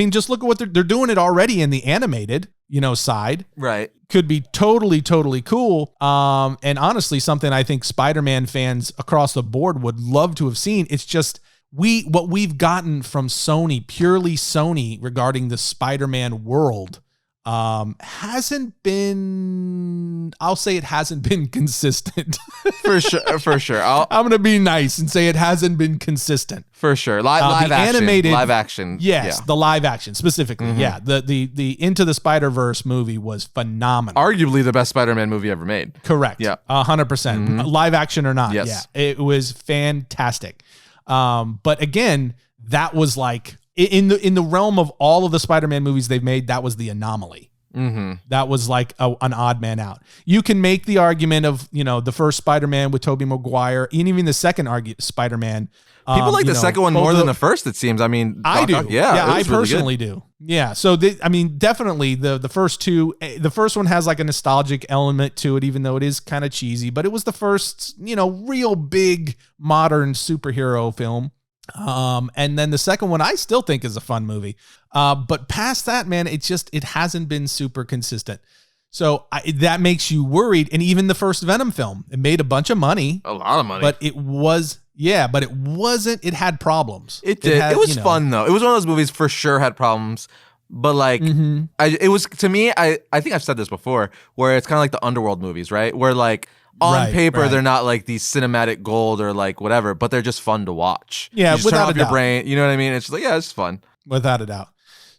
just look at what they're doing it already in the animated, side. Right. Could be totally, totally cool. And honestly, something I think Spider-Man fans across the board would love to have seen. It's just what we've gotten from Sony, purely Sony, regarding the Spider-Man world, hasn't been, I'll say it hasn't been consistent. For sure. I'm going to be nice and say it hasn't been consistent. For sure. Live action. Animated, live action. Yes, yeah. The live action specifically. Mm-hmm. Yeah. The Into the Spider-Verse movie was phenomenal. Arguably the best Spider-Man movie ever made. Correct. Yeah. 100%. Mm-hmm. Live action or not. Yes. Yeah. It was fantastic. But again, that was like in the realm of all of the Spider-Man movies they've made, that was the anomaly. Mm-hmm. That was like an odd man out. You can make the argument of, the first Spider-Man with Tobey Maguire, and even the second Spider-Man. People like the second one more than the first, it seems. I mean, I do. Yeah, I personally do. Yeah. So, definitely the first two, the first one has like a nostalgic element to it, even though it is kind of cheesy, but it was the first, real big modern superhero film. And then the second one I still think is a fun movie. But past that, man, it hasn't been super consistent. So that makes you worried. And even the first Venom film, it made a bunch of money. A lot of money. But it wasn't, it had problems. It did. It was fun though. It was one of those movies for sure had problems. But like, it was, to me, I think I've said this before, where it's kind of like the Underworld movies, right? Where like, on paper, they're not like these cinematic gold or like whatever, but they're just fun to watch. Yeah, you just turn off your brain. You know what I mean? It's just like, yeah, it's fun. Without a doubt.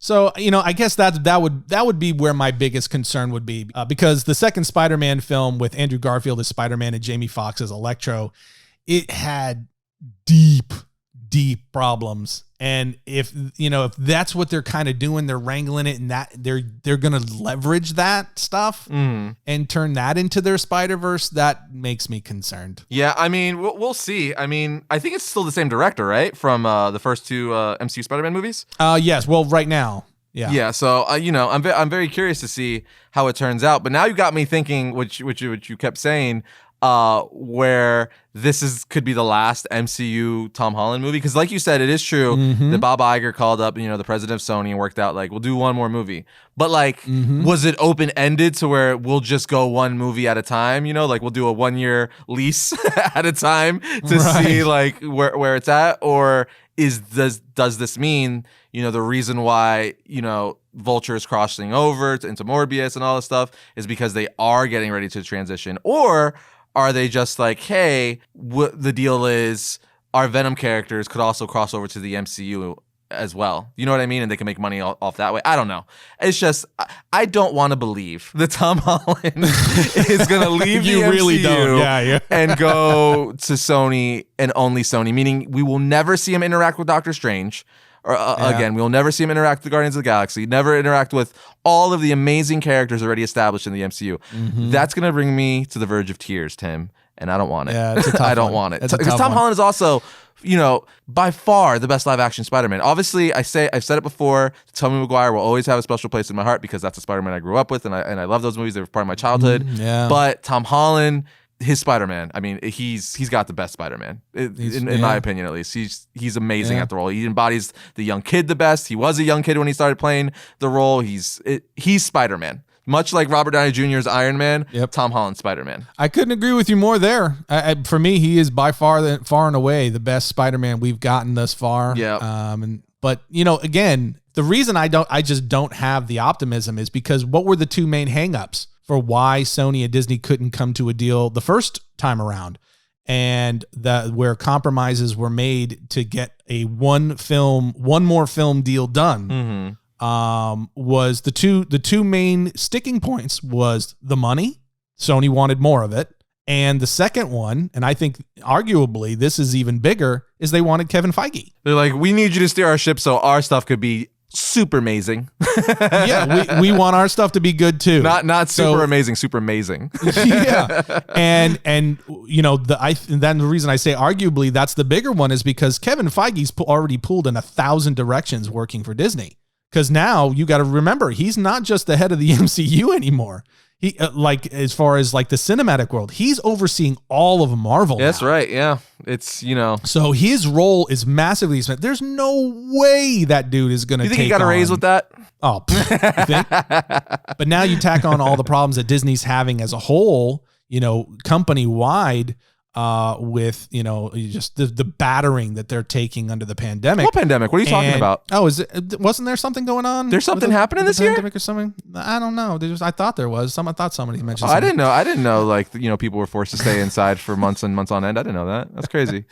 So, I guess that would be where my biggest concern would be, because the second Spider-Man film with Andrew Garfield as Spider-Man and Jamie Foxx as Electro, it had deep problems. And if that's what they're kind of doing, they're wrangling it, and that they're going to leverage that stuff and turn that into their Spider-Verse, that makes me concerned. Yeah, I mean, we'll see. I mean, I think it's still the same director, right? From the first two MCU Spider-Man movies? Yes. Well, right now. Yeah. Yeah. So, I'm very curious to see how it turns out. But now you got me thinking, which you kept saying, where this could be the last MCU Tom Holland movie, because like you said, it is true that Bob Iger called up the president of Sony and worked out like, we'll do one more movie, but like was it open-ended to where we'll just go one movie at a time, like we'll do a 1-year lease at a time to see like where it's at, or does this mean the reason why Vulture is crossing over into Morbius and all this stuff is because they are getting ready to transition, or are they just like, hey, the deal is our Venom characters could also cross over to the MCU as well? You know what I mean? And they can make money off that way. I don't know. It's just, I don't want to believe that Tom Holland is going to leave you the really MCU don't. Yeah. and go to Sony and only Sony, meaning we will never see him interact with Doctor Strange. Or again, we'll never see him interact with the Guardians of the Galaxy, never interact with all of the amazing characters already established in the MCU. That's going to bring me to the verge of tears, Tim, and I don't want it. Yeah, it's a tough I don't one. want it. It's a Because tough Tom one. Holland is also, you know, by far the best live action Spider-Man. Obviously, I've said it before, Tobey Maguire will always have a special place in my heart because that's the Spider-Man I grew up with, and I love those movies. They were part of my childhood. Yeah. But Tom Holland, his Spider-Man, I mean, he's got the best Spider-Man in my opinion, at least. He's amazing at the role. He embodies the young kid the best. He was a young kid when he started playing the role. He's Spider-Man. Much like Robert Downey Jr.'s Iron Man, Tom Holland's Spider-Man. I couldn't agree with you more there. For me, he is by far and away the best Spider-Man we've gotten thus far. Yeah. But you know, again, the reason I just don't have the optimism is because what were the two main hangups for why Sony and Disney couldn't come to a deal the first time around, and where compromises were made to get a one more film deal done. Was the two main sticking points was the money. Sony wanted more of it. And the second one, and I think arguably this is even bigger, is they wanted Kevin Feige. They're like, we need you to steer our ship so our stuff could be super amazing. Yeah, we want our stuff to be good too. Not super amazing, super amazing. Yeah. And you know, then the reason I say arguably that's the bigger one is because Kevin Feige's already pulled in 1,000 directions working for Disney. Because now you got to remember, he's not just the head of the MCU anymore. He like as far as like the cinematic world, he's overseeing all of Marvel. That's now. right. Yeah, it's So his role is massively spent. There's no way that dude is going to. You think he got a raise with that? Oh, you think? But now you tack on all the problems that Disney's having as a whole, you know, company wide. With, you know, just the battering that they're taking under the pandemic. What pandemic? What are you talking about? Oh, wasn't there something going on? There's something happening this year? Pandemic or something? I don't know. I thought there was. I thought somebody mentioned I something. didn't know, like, you know, people were forced to stay inside for months and months on end. I didn't know that. That's crazy.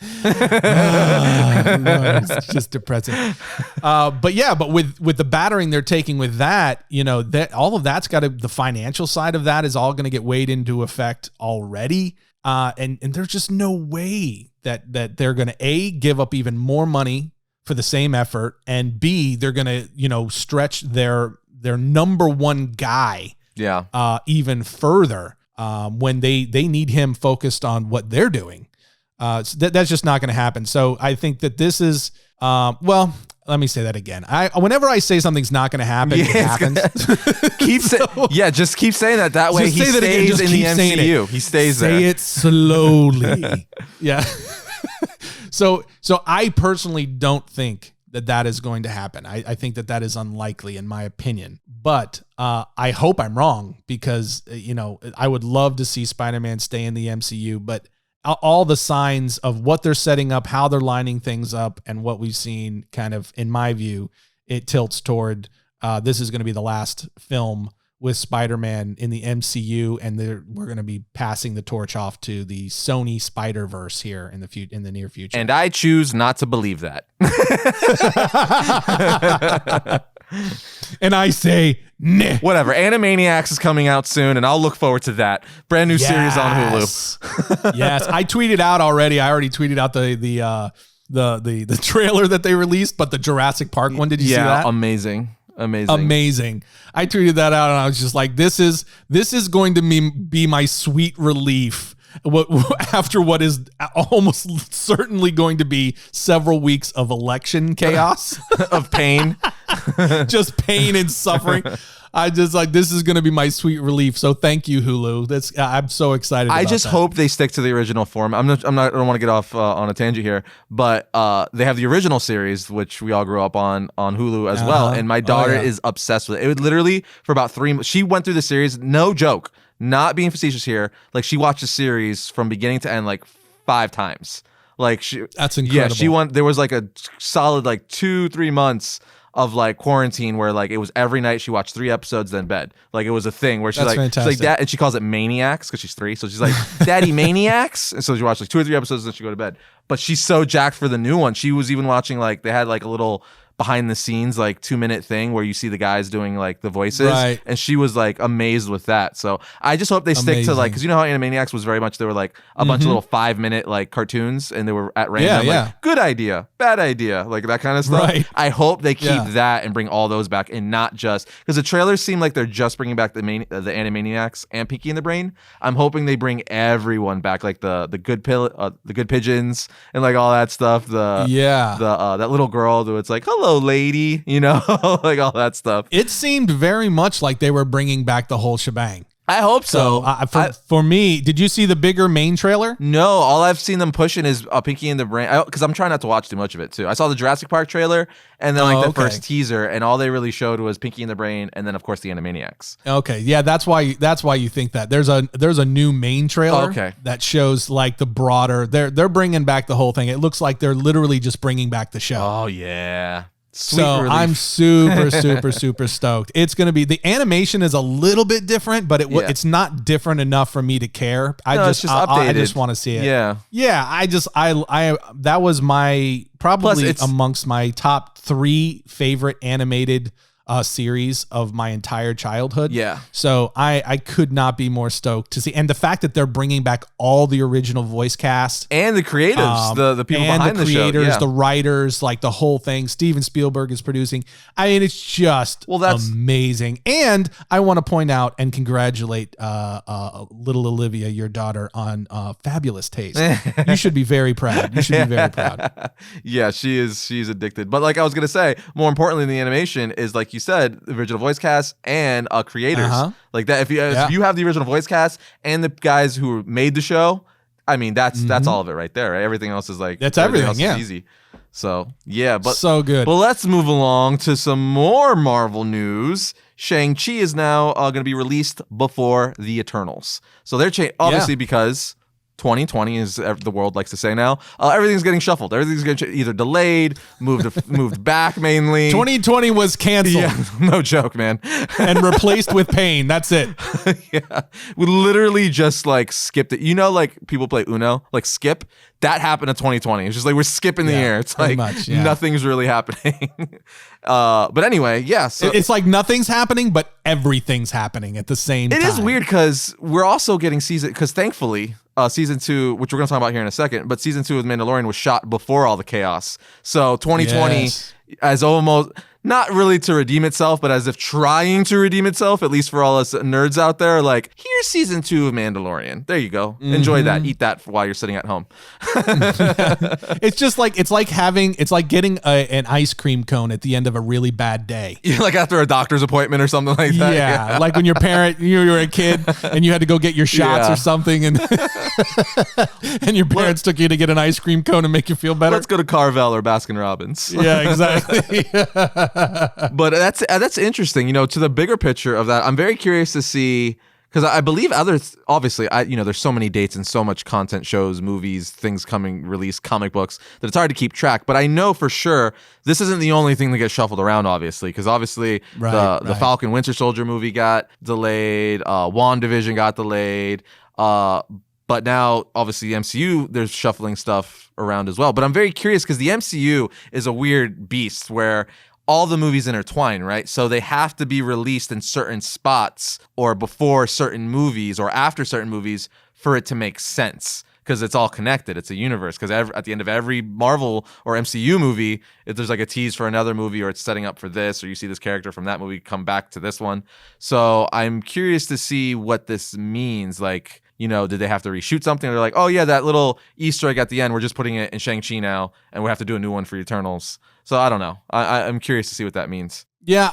It's just depressing. But with the battering they're taking with that, you know, that all of that's got to, the financial side of that is all going to get weighed into effect already. And there's just no way that they're going to A, give up even more money for the same effort, and B, they're going to, you know, stretch their number one guy even further when they need him focused on what they're doing. So that's just not going to happen. So I think that this is, let me say that again. Whenever I say something's not going to happen, it happens. Just keep saying that. That way he stays in the MCU. He stays there. Say it slowly. Yeah. So I personally don't think that is going to happen. I think that is unlikely in my opinion. But I hope I'm wrong because, you know, I would love to see Spider-Man stay in the MCU, but all the signs of what they're setting up, how they're lining things up, and what we've seen kind of, in my view, it tilts toward this is going to be the last film with Spider-Man in the MCU, and we're going to be passing the torch off to the Sony Spider-Verse here in the near future. And I choose not to believe that. And I say, nah. Whatever. Animaniacs is coming out soon, and I'll look forward to that. Brand new series on Hulu. Yes, I tweeted out already. I already tweeted out the trailer that they released, but the Jurassic Park one. Did you see that? Amazing. I tweeted that out, and I was just like, "This is going to be my sweet relief." After what is almost certainly going to be several weeks of election chaos, of pain, just pain and suffering. I just like, this is going to be my sweet relief. So thank you, Hulu. I'm so excited. I just hope they stick to the original form. I don't want to get off on a tangent here, but they have the original series, which we all grew up on Hulu as well. And my daughter is obsessed with it. It would literally, for about 3 months, she went through the series, no joke, not being facetious here. Like, she watched the series from beginning to end like 5 times. Like, that's incredible. Yeah, there was like a solid like 2-3 months of like quarantine where like it was every night she watched 3 episodes then bed. Like it was a thing where she's That's like fantastic. Dad, and she calls it Maniacs because she's 3. So she's like, Daddy Maniacs. And so she watched like 2 or 3 episodes and then she go to bed. But she's so jacked for the new one. She was even watching like they had like a little behind the scenes like 2-minute thing where you see the guys doing like the voices, Right. and she was like amazed with that. So I just hope they stick to like, because you know how Animaniacs was very much, they were like a bunch of little 5-minute like cartoons and they were at random. Yeah, like, good idea, bad idea, like that kind of stuff. Right. I hope they keep Yeah. that and bring all those back and not just because the trailers seem like they're just bringing back the Animaniacs and Pinky and the Brain. I'm hoping they bring everyone back, like the good pigeons and like all that stuff. That little girl who it's like, hello lady, you know, like all that stuff. It seemed very much like they were bringing back the whole shebang. I hope so. For me, did you see the bigger main trailer? No, all I've seen them pushing is Pinky and the Brain, because I'm trying not to watch too much of it too. I saw the Jurassic Park trailer and then the first teaser, and all they really showed was Pinky and the Brain, and then of course the Animaniacs. Okay, yeah, that's why you think that. There's a new main trailer that shows like the broader. They're bringing back the whole thing. It looks like they're literally just bringing back the show. Oh yeah. Sweet so relief. I'm super stoked. It's going to be, the animation is a little bit different, but it's not different enough for me to care. I just want to see it. Yeah. That was my probably amongst my top 3 favorite animated series of my entire childhood. Yeah. So I could not be more stoked to see. And the fact that they're bringing back all the original voice cast. And the creatives, the people behind the show. And the creators, the writers, like the whole thing. Steven Spielberg is producing. I mean, it's just amazing. And I want to point out and congratulate little Olivia, your daughter, on fabulous taste. You should be very proud. Yeah, she's addicted. But like I was going to say, more importantly than the animation is, like you said, the original voice cast and creators. Like that, if you have the original voice cast and the guys who made the show, I mean that's all of it right there. Right? Everything else is like that's everything. Is easy. So yeah, but so good. Well, let's move along to some more Marvel news. Shang-Chi is now going to be released before the Eternals. So they're obviously because 2020, as the world likes to say now, everything's getting shuffled. Everything's getting either delayed, moved back mainly. 2020 was canceled. Yeah, no joke, man. And replaced with pain. That's it. Yeah. We literally just like skipped it. You know, like people play Uno, like skip. That happened in 2020. It's just like we're skipping the year. It's like nothing's really happening. But anyway, yeah. So it's like nothing's happening, but everything's happening at the same time. It is weird because we're also getting thankfully, season 2, which we're going to talk about here in a second, but season 2 of Mandalorian was shot before all the chaos. So 2020 as almost not really to redeem itself, but as if trying to redeem itself, at least for all us nerds out there, like, here's season 2 of Mandalorian. There you go. Enjoy that. Eat that while you're sitting at home. It's just like, it's like getting an ice cream cone at the end of a really bad day. Yeah, like after a doctor's appointment or something like that. Yeah. Like when you were a kid and you had to go get your shots or something, and and your parents took you to get an ice cream cone and make you feel better. Let's go to Carvel or Baskin Robbins. Yeah, exactly. But that's interesting, to the bigger picture of that. I'm very curious to see, because I believe obviously there's so many dates and so much content, shows, movies, things coming, release, comic books, that it's hard to keep track. But I know for sure this isn't the only thing that gets shuffled around, obviously, because obviously the Falcon Winter Soldier movie got delayed, WandaVision got delayed, but now, obviously, the MCU, there's shuffling stuff around as well. But I'm very curious because the MCU is a weird beast where all the movies intertwine, right? So they have to be released in certain spots or before certain movies or after certain movies for it to make sense, because it's all connected. It's a universe. Because at the end of every Marvel or MCU movie, if there's like a tease for another movie or it's setting up for this, or you see this character from that movie come back to this one. So I'm curious to see what this means. Like, did they have to reshoot something? They're like, oh yeah, that little Easter egg at the end, we're just putting it in Shang-Chi now, and we have to do a new one for Eternals. So I don't know. I'm curious to see what that means. Yeah,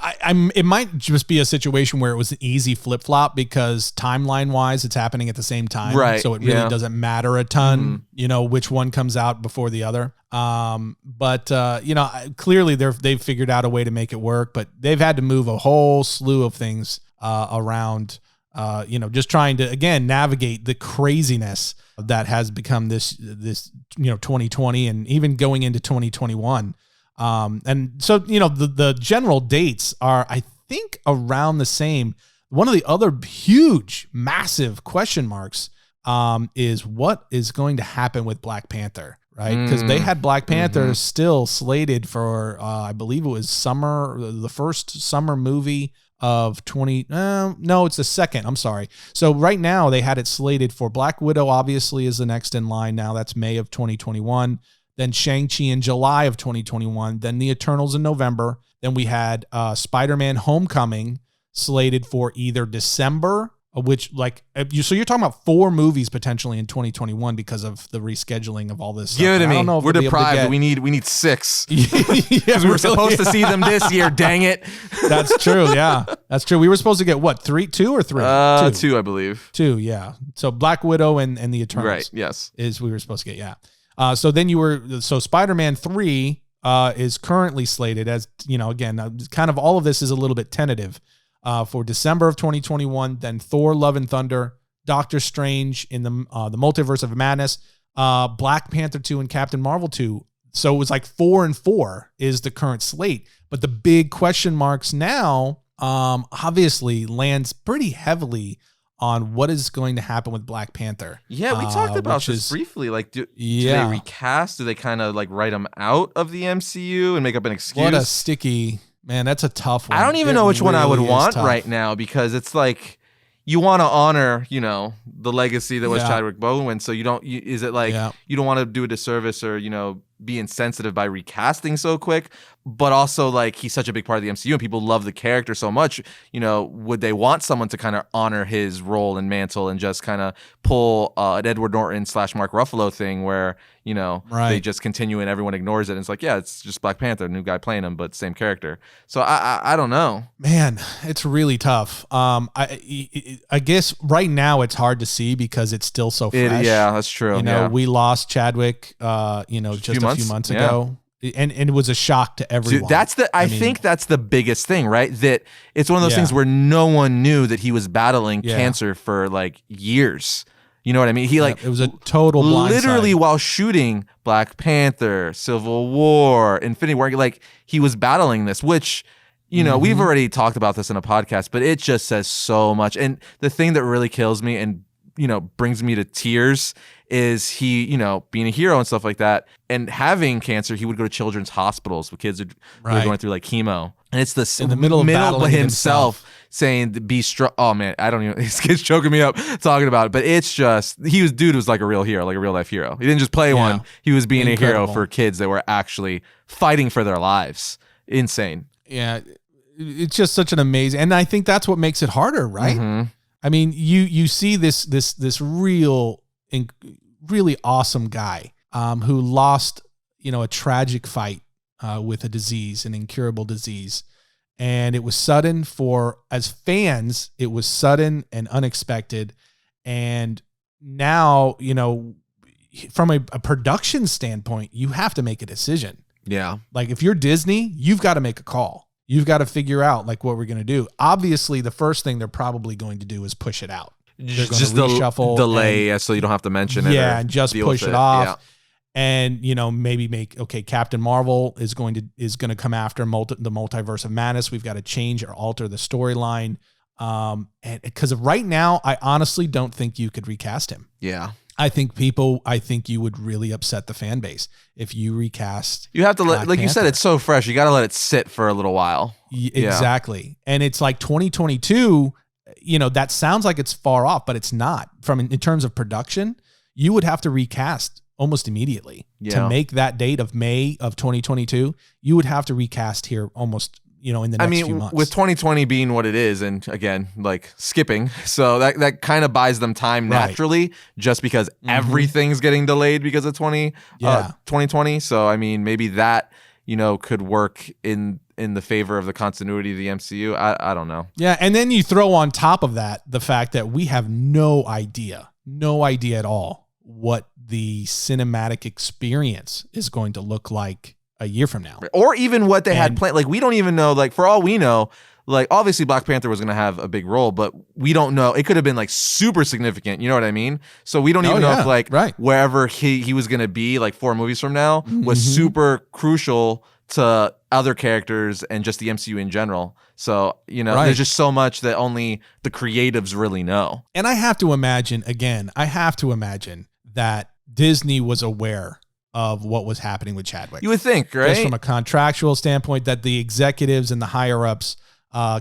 it might just be a situation where it was an easy flip-flop because timeline-wise, it's happening at the same time. Right. So it really doesn't matter a ton, which one comes out before the other. But clearly they've figured out a way to make it work, but they've had to move a whole slew of things around, just trying to, again, navigate the craziness that has become this 2020 and even going into 2021. And so, you know, the general dates are, I think, around the same. One of the other huge, massive question marks is what is going to happen with Black Panther, right? Because they had Black Panther still slated for, I believe it was the first summer movie of 20. No, it's the second. I'm sorry. So right now they had it slated for Black Widow, obviously, is the next in line now. That's May of 2021. Then Shang-Chi in July of 2021. Then the Eternals in November. Then we had Spider-Man Homecoming slated for either December, which so you're talking about 4 movies potentially in 2021 because of the rescheduling of all this stuff. Give it to I me. don't know if We're we'll be able to deprived. get- We need 6 Yeah, because we were supposed to see them this year. Dang it. That's true. Yeah, that's true. We were supposed to get what, 2 or 3? 2, I believe. 2. Yeah. So Black Widow and the Eternals. Right. Yes. Is we were supposed to get. Yeah. So then Spider-Man 3 is currently slated as, you know, again, kind of all of this is a little bit tentative. For December of 2021, then Thor: Love and Thunder, Doctor Strange in the Multiverse of Madness, Black Panther 2, and Captain Marvel 2. So it was like 4 and 4 is the current slate. But the big question marks now, obviously, lands pretty heavily on what is going to happen with Black Panther. Yeah, we talked about this briefly. Like, do they recast? Do they kind of like write him out of the MCU and make up an excuse? What a sticky... Man, that's a tough one. I don't even know which one I would want right now, because it's like you want to honor, you know, the legacy that was Chadwick Boseman. So you don't want to do a disservice or, you know, be insensitive by recasting so quick, but also like he's such a big part of the MCU and people love the character so much. You know, would they want someone to kind of honor his role and mantle and just kind of pull an Edward Norton / Mark Ruffalo thing where, you know, they just continue and everyone ignores it and it's like, yeah, it's just Black Panther, new guy playing him, but same character. So I don't know. Man, it's really tough. I guess right now it's hard to see because it's still so fresh. Yeah, that's true. You know, we lost Chadwick, you know, just a few months ago. And it was a shock to everyone. Dude, I think that's the biggest thing, right? That it's one of those things where no one knew that he was battling cancer for like years. You know what I mean? It was a total blindside. Literally while shooting Black Panther, Civil War, Infinity War, like he was battling this, which, you know, we've already talked about this in a podcast, but it just says so much. And the thing that really kills me and, you know, brings me to tears is he, you know, being a hero and stuff like that and having cancer, he would go to children's hospitals with kids who were going through like chemo. And it's in the middle of battling himself saying to be strong. Oh man, I don't even, this kid's choking me up talking about it, but it's just, dude was like a real hero, like a real life hero. He didn't just play one. He was being a hero for kids that were actually fighting for their lives. Insane. Yeah. It's just such an amazing, and I think that's what makes it harder, right? I mean, you see this really awesome guy who lost, you know, a tragic fight with a disease, an incurable disease. And it was sudden as fans, it was sudden and unexpected. And now, you know, from a production standpoint, you have to make a decision. Yeah. Like if you're Disney, you've got to make a call. You've got to figure out like what we're going to do. Obviously, the first thing they're probably going to do is push it out. Just reshuffle, delay, so you don't have to mention it. Yeah, and just push it off. Yeah. And, you know, maybe Captain Marvel is going to come after the Multiverse of Madness. We've got to change or alter the storyline. And because right now, I honestly don't think you could recast him. Yeah. I think you would really upset the fan base if you recast. You have to let, like Panther. You said, it's so fresh. You got to let it sit for a little while. Exactly. Yeah. And it's like 2022, you know, that sounds like it's far off, but it's not. In terms of production, you would have to recast almost immediately to make that date of May of 2022. You would have to recast here almost, you know, in the next few months. With 2020 being what it is, and again, like skipping, so that kind of buys them time naturally, just because everything's getting delayed because of 2020. So I mean, maybe that, you know, could work in the favor of the continuity of the MCU. I don't know. Yeah, and then you throw on top of that the fact that we have no idea at all what the cinematic experience is going to look like a year from now. Or even what they had planned. Like, we don't even know, like, for all we know, like, obviously Black Panther was going to have a big role, but we don't know. It could have been, like, super significant. You know what I mean? So we don't even know if, like, wherever he was going to be, like, 4 movies from now was super crucial to other characters and just the MCU in general. So, Right. there's just so much that only the creatives really know. And I have to imagine that Disney was aware of what was happening with Chadwick. You would think, right? Just from a contractual standpoint, that the executives and the higher ups,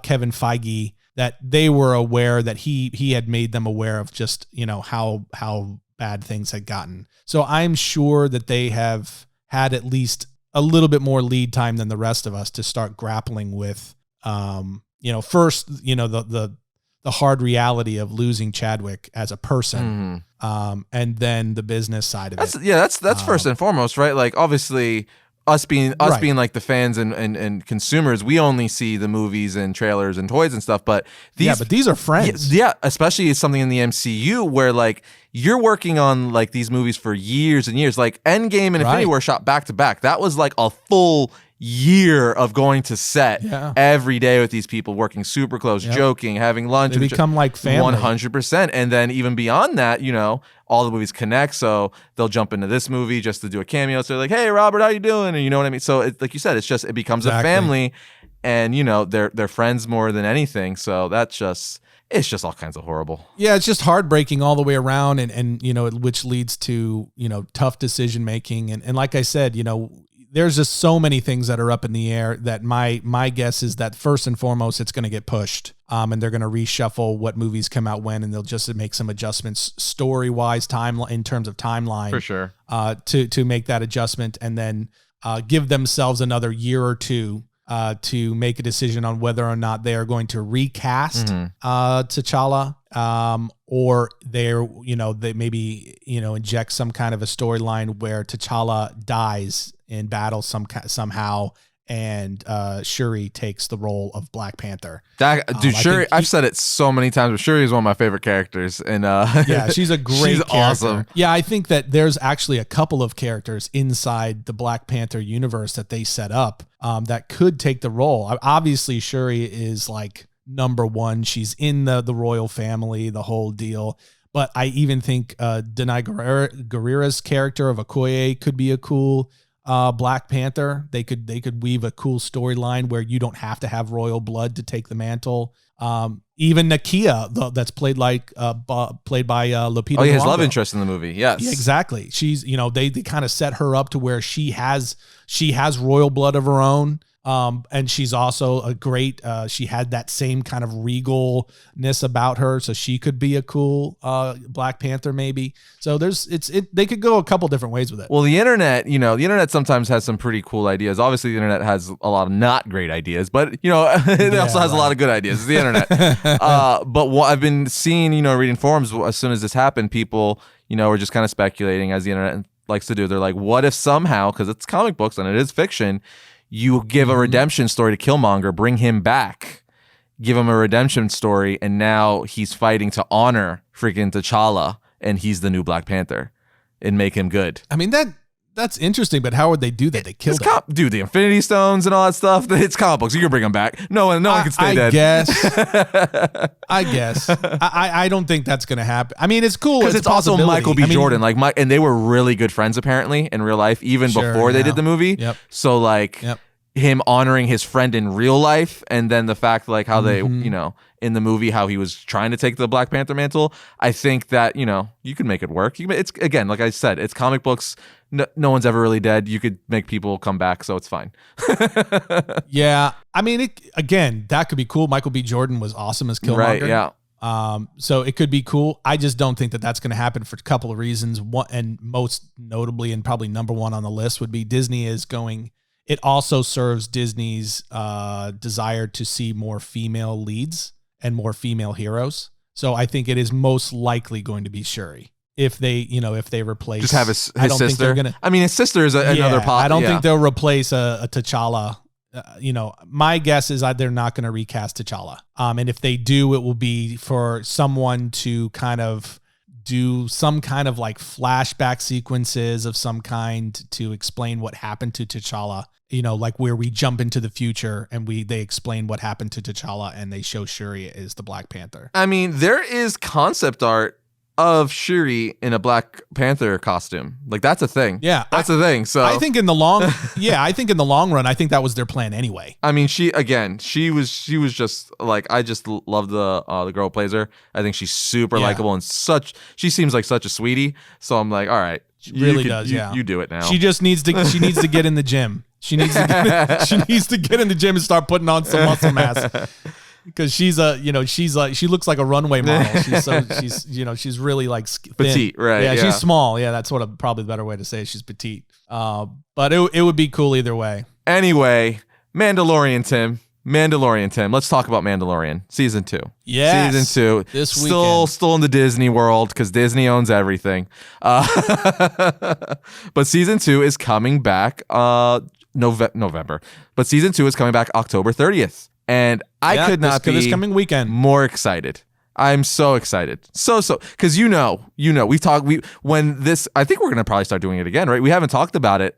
Kevin Feige, that they were aware, that he had made them aware of just, how bad things had gotten. So I'm sure that they have had at least a little bit more lead time than the rest of us to start grappling with, first, the hard reality of losing Chadwick as a person, and then the business side of it. That's first and foremost, right? Like, obviously, us being like the fans and consumers, we only see the movies and trailers and toys and stuff. But these are friends. Yeah, especially something in the MCU where like you're working on like these movies for years and years. Like Endgame and Infinity War shot back to back. That was like a full year of going to set every day with these people, working super close, joking, having lunch. They become like family. 100%. And then even beyond that, all the movies connect. So they'll jump into this movie just to do a cameo. So they're like, hey, Robert, how you doing? And you know what I mean? So like you said, it becomes a family, and they're friends more than anything. So it's just all kinds of horrible. Yeah, it's just heartbreaking all the way around, and which leads to, tough decision making. And like I said, there's just so many things that are up in the air that my guess is that first and foremost, it's going to get pushed. And they're going to reshuffle what movies come out when, and they'll just make some adjustments story-wise, in terms of timeline. For sure. To make that adjustment, and then give themselves another year or two to make a decision on whether or not they are going to recast T'Challa, or they maybe inject some kind of a storyline where T'Challa dies in battle somehow, and Shuri takes the role of Black Panther. Shuri, I've said it so many times, but Shuri is one of my favorite characters, and she's a great character. Awesome. Yeah, I think that there's actually a couple of characters inside the Black Panther universe that they set up that could take the role. Obviously, Shuri is like number one. She's in the royal family, the whole deal. But I even think Danai Gurira's character of Okoye could be a cool Black Panther. They could weave a cool storyline where you don't have to have royal blood to take the mantle. Even Nakia, that's played by Lupita. Oh, his Nyong'o. love interest in the movie. Yes, yeah, exactly. She's they kind of set her up to where she has royal blood of her own. And she's also a great, she had that same kind of regalness about her. So she could be a cool, Black Panther maybe. So they could go a couple different ways with it. Well, the internet sometimes has some pretty cool ideas. Obviously the internet has a lot of not great ideas, but it also has a lot of good ideas. It's the internet. But what I've been seeing, reading forums, as soon as this happened, people, were just kind of speculating, as the internet likes to do. They're like, what if somehow, because it's comic books and it is fiction, you give a redemption story to Killmonger, bring him back, give him a redemption story, and now he's fighting to honor freaking T'Challa, and he's the new Black Panther, and make him good. I mean, that's interesting, but how would they do that? They killed him. Dude, the Infinity Stones and all that stuff, it's comic books. You can bring them back. No one can stay dead. I guess. I don't think that's going to happen. I mean, it's cool. Because it's also Michael B. Jordan. And they were really good friends, apparently, in real life, even before they did the movie. Yep. So, him honoring his friend in real life, and then the fact how they in the movie how he was trying to take the Black Panther mantle, I think that you can make it work. It's, again, like I said, it's comic books. No one's ever really dead. You could make people come back, so it's fine. Yeah, I mean, that could be cool. Michael B. Jordan was awesome as Killmonger. Right, yeah. So it could be cool. I just don't think that that's going to happen for a couple of reasons. One, and most notably, and probably number one on the list, would be Disney is going. It also serves Disney's desire to see more female leads and more female heroes. So I think it is most likely going to be Shuri if they replace. Just have his sister. His sister is another. I don't think they'll replace a T'Challa. My guess is that they're not going to recast T'Challa. And if they do, it will be for someone to kind of do some kind of flashback sequences of some kind to explain what happened to T'Challa. Where we jump into the future and they explain what happened to T'Challa and they show Shuri is the Black Panther. I mean, there is concept art of Shuri in a Black Panther costume. Like that's a thing. Yeah, that's a thing. So I think in the long run, I think that was their plan anyway. I mean, she was just like, I just love the girl who plays her. I think she's super likable and she seems like such a sweetie. So I'm like, all right, she really does. You do it now. She just needs to get in the gym. She needs to get in the gym and start putting on some muscle mass. Because she looks like a runway model. She's really like thin. Petite, right? Yeah, she's small. Yeah, that's probably the better way to say it. She's petite. But it would be cool either way. Anyway, Mandalorian Tim. Let's talk about Mandalorian season 2. Yes, season 2. This weekend. Still in the Disney world because Disney owns everything. But season 2 is coming back November. But season 2 is coming back October 30th. And I could not be this coming weekend more excited. I'm so excited. So, because I think we're going to probably start doing it again, right? We haven't talked about it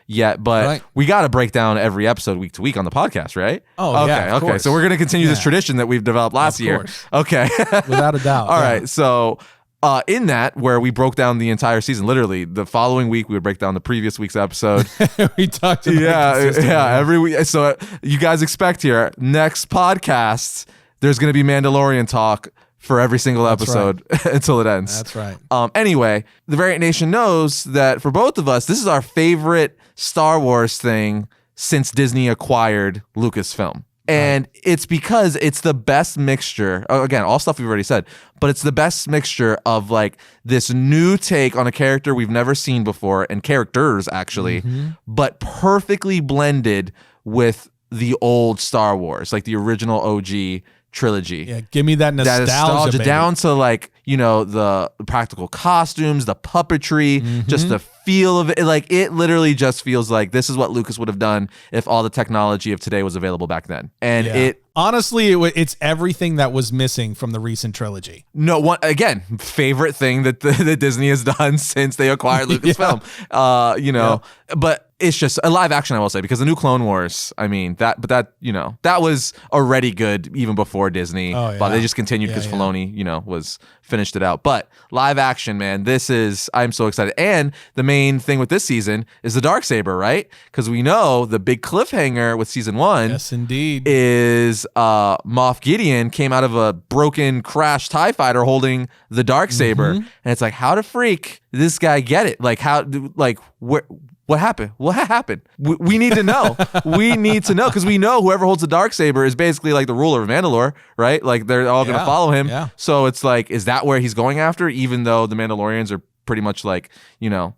yet, but we got to break down every episode week to week on the podcast, right? Oh, okay, yeah, of course. So we're going to continue this tradition that we've developed last year. Okay. Without a doubt. All right. So, in that, where we broke down the entire season, literally the following week we would break down the previous week's episode. We talked about every week. So you guys expect here next podcast there's going to be Mandalorian talk for every single episode until it ends. That's right. Anyway, the Variant Nation knows that for both of us, this is our favorite Star Wars thing since Disney acquired Lucasfilm. And it's because it's the best mixture, again, all stuff we've already said, but it's the best mixture of like this new take on a character we've never seen before, and characters actually, but perfectly blended with the old Star Wars, like the original OG trilogy. Yeah, give me that nostalgia baby. Down to like, the practical costumes, the puppetry, just the feel of it. Like it literally just feels like this is what Lucas would have done if all the technology of today was available back then. And honestly, it's everything that was missing from the recent trilogy. Favorite thing that Disney has done since they acquired Lucasfilm. But it's just a live action, I will say, because the new Clone Wars, I mean, that was already good even before Disney, but they just continued because Filoni, finished it out. But live action, man, I'm so excited. And the main thing with this season is the Darksaber, right? Because we know the big cliffhanger with season 1 yes, indeed, is Moff Gideon came out of a broken crashed TIE fighter holding the Darksaber. And it's like, how the freak did this guy get it? Like, what happened? What happened? We need to know. We need to know because we know whoever holds the Darksaber is basically like the ruler of Mandalore, right? Like they're all going to follow him. Yeah. So it's like, is that where he's going after? Even though the Mandalorians are pretty much like,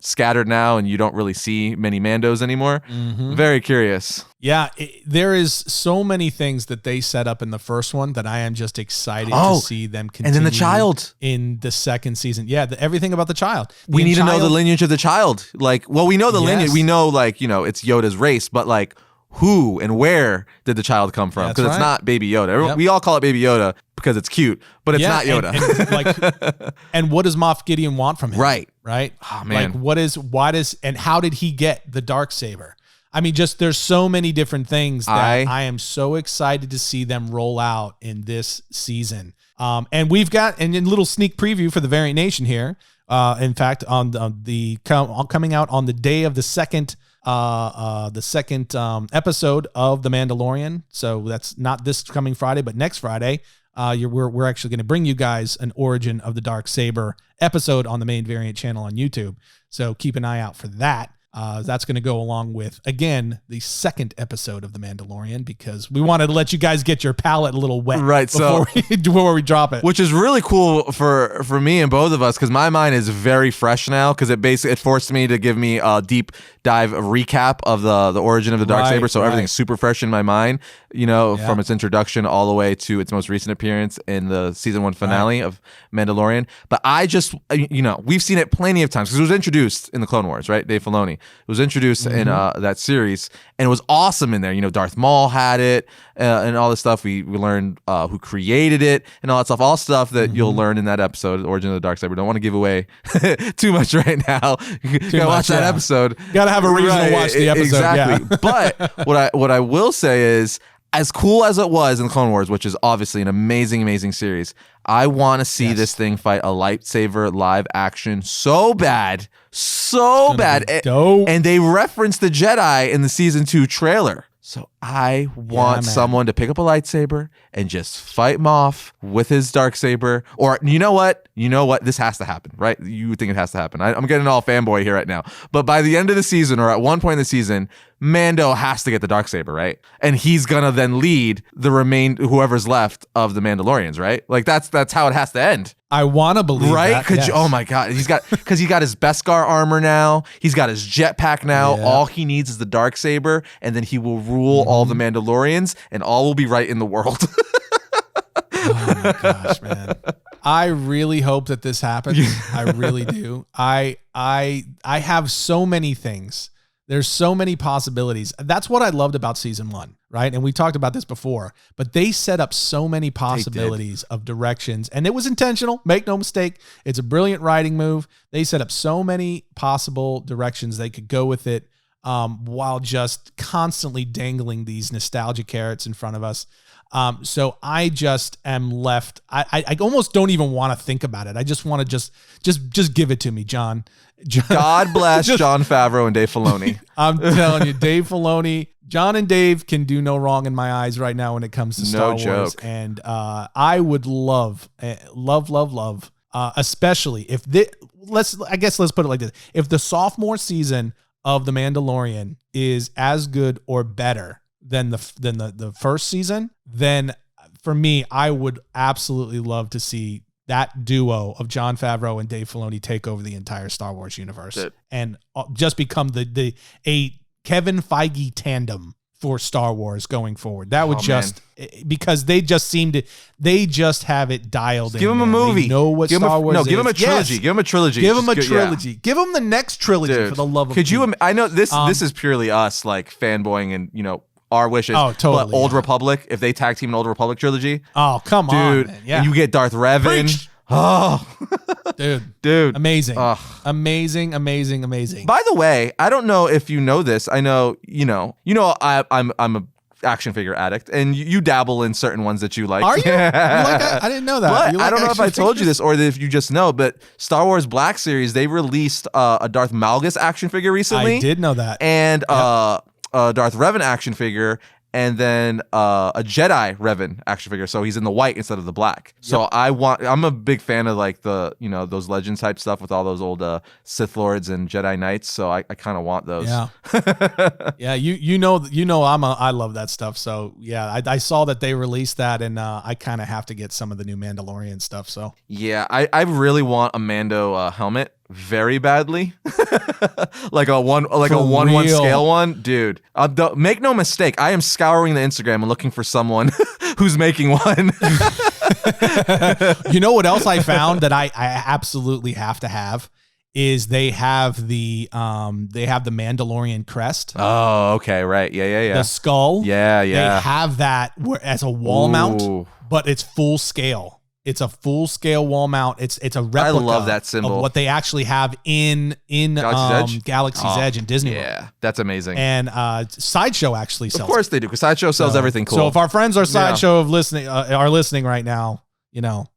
scattered now and you don't really see many Mandos anymore. Very curious. Yeah, there is so many things that they set up in the first one that I am just excited to see them continue. And then the child in the second season. Yeah, everything about the child. We need to know the lineage of the child. Like, well, we know the lineage. We know, like, it's Yoda's race, but like, who and where did the child come from? Because it's not Baby Yoda. We all call it Baby Yoda because it's cute, but it's not Yoda. And what does Moff Gideon want from him? Right. Oh man. Like and how did he get the Darksaber? I mean, there's so many different things that I am so excited to see them roll out in this season. And we've got a little sneak preview for the Variant Nation here. In fact, on coming out on the day of the second episode of The Mandalorian. So that's not this coming Friday, but next Friday. We're actually going to bring you guys an Origin of the Darksaber episode on the main Variant channel on YouTube. So keep an eye out for that. That's going to go along with, again, the second episode of The Mandalorian because we wanted to let you guys get your palate a little wet before we drop it. Which is really cool for me and both of us because my mind is very fresh now because it forced me to give me a deep dive recap of the origin of the Darksaber. So everything's super fresh in my mind, from its introduction all the way to its most recent appearance in the season 1 finale of Mandalorian. But I just, we've seen it plenty of times because it was introduced in the Clone Wars, right? Dave Filoni. It was introduced in that series, and it was awesome in there. Darth Maul had it, and all this stuff. We learned who created it, and all that stuff. All stuff that you'll learn in that episode, Origin of the Darksaber. Don't want to give away too much right now. You gotta watch that episode. Gotta have a reason to watch the episode. Exactly. Yeah. But what I will say is, as cool as it was in Clone Wars, which is obviously an amazing, amazing series, I want to see this thing fight a lightsaber live action so bad. So bad. And they referenced the Jedi in the season 2 trailer. So I want someone to pick up a lightsaber and just fight him off with his darksaber. Or you know what? This has to happen, right? You think it has to happen. I'm getting all fanboy here right now. But by the end of the season, or at one point in the season, Mando has to get the darksaber, right? And he's gonna then lead the whoever's left of the Mandalorians, right? Like that's how it has to end. I want to believe that. Yes. Oh my God. He got his Beskar armor now. He's got his jetpack now. Yeah. All he needs is the darksaber, and then he will rule all the Mandalorians, and all will be right in the world. Oh my gosh, man. I really hope that this happens. I really do. I have so many things. There's so many possibilities. That's what I loved about season 1, right? And we talked about this before, but they set up so many possibilities of directions, and it was intentional. Make no mistake. It's a brilliant writing move. They set up so many possible directions they could go with it, while just constantly dangling these nostalgia carrots in front of us. So I just am left. I almost don't even want to think about it. I just want to just give it to me, John. God bless Jon Favreau and Dave Filoni. I'm telling you, Dave Filoni, John and Dave can do no wrong in my eyes right now when it comes to Star Wars. Joke. And I would love, especially if let's put it like this: if the sophomore season of The Mandalorian is as good or better than the first season, then for me, I would absolutely love to see that duo of Jon Favreau and Dave Filoni take over the entire Star Wars universe and just become a Kevin Feige tandem for Star Wars going forward. That would because they just have it dialed in. Give them a movie. They know what Star Wars is. Give them a trilogy. Yes. Give them a trilogy. Give them a trilogy. Yeah. Give them the next trilogy. Dude, for the love of Pete. I know this is purely us like fanboying and, our wishes. Oh, totally. But Old Republic, if they tag team an Old Republic trilogy. Oh, come on, man. Yeah. And you get Darth Revan. Preach. Oh, dude. Amazing. Amazing. By the way, I don't know if you know this. I know, I'm a action figure addict, and you dabble in certain ones that you like. Are you? I didn't know that. But I don't know if I told you this or if you just know, but Star Wars Black Series, they released a Darth Malgus action figure recently. I did know that. And a Darth Revan action figure, and then a Jedi Revan action figure. So he's in the white instead of the black. So I'm a big fan of like the, those Legends type stuff with all those old Sith Lords and Jedi Knights. So I kind of want those. Yeah. Yeah. I love that stuff. So yeah, I saw that they released that, and I kind of have to get some of the new Mandalorian stuff. So yeah, I really want a Mando helmet very badly. like a 1-1 scale one, dude. Make no mistake, I am scouring the Instagram and looking for someone who's making one. You know what else I found that I absolutely have to have is they have the Mandalorian crest. Oh, okay, right. Yeah. The skull. Yeah. They have that as a wall mount, but it's full scale. It's a full scale wall mount. It's a replica. I love that symbol of what they actually have in Galaxy's Edge in Disney World. Yeah, that's amazing. And Sideshow actually sells. Of course they do, because Sideshow sells everything cool. So if our friends are Sideshow are listening right now,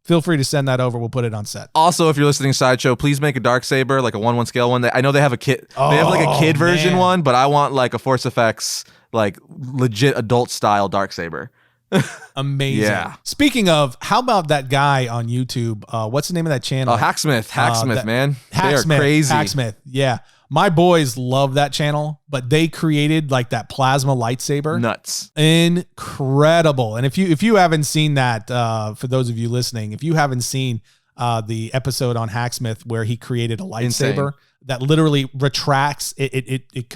feel free to send that over. We'll put it on set. Also, if you're listening to Sideshow, please make a darksaber, like a 1-1 scale one. I know they have a kid. They have like a kid version one, but I want like a Force Effects, like legit adult style darksaber. Amazing. Yeah. Speaking of, how about that guy on YouTube? What's the name of that channel? Hacksmith, man. They are crazy. Hacksmith. Yeah. My boys love that channel, but they created like that plasma lightsaber. Nuts. Incredible. And if you haven't seen that, for those of you listening, if you haven't seen the episode on Hacksmith where he created a lightsaber that literally retracts, it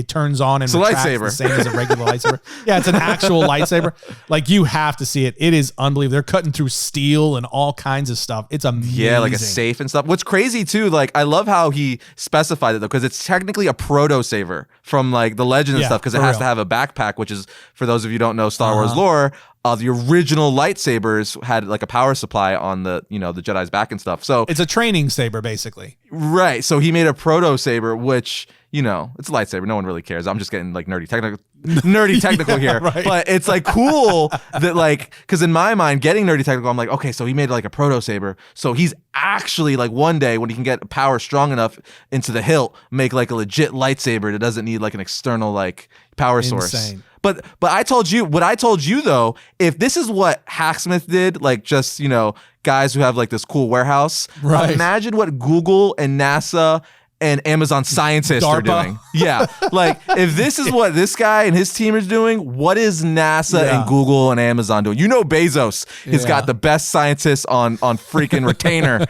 turns on and it's retracts a lightsaber. The same as a regular lightsaber. Yeah, it's an actual lightsaber. Like, you have to see it. It is unbelievable. They're cutting through steel and all kinds of stuff. It's amazing. Yeah, like a safe and stuff. What's crazy too, like, I love how he specified it though, because it's technically a proto saber from like the Legend and stuff, because it has to have a backpack, which is, for those of you who don't know Star Wars lore, the original lightsabers had like a power supply on the, the Jedi's back and stuff. So it's a training saber, basically. Right. So he made a proto saber, which, you know, it's a lightsaber. No one really cares. I'm just getting like nerdy technical here. Right. But it's like cool that like, because in my mind, getting nerdy technical, I'm like, okay, so he made like a proto saber. So he's actually like one day when he can get power strong enough into the hilt, make like a legit lightsaber that doesn't need like an external like power source. Insane. But I told you though, if this is what Hacksmith did, like just, you know, guys who have like this cool warehouse, right. Imagine what Google and NASA and Amazon scientists are doing. Yeah. Like if this is what this guy and his team is doing, what is NASA and Google and Amazon doing? You know, Bezos has got the best sentists on freaking retainer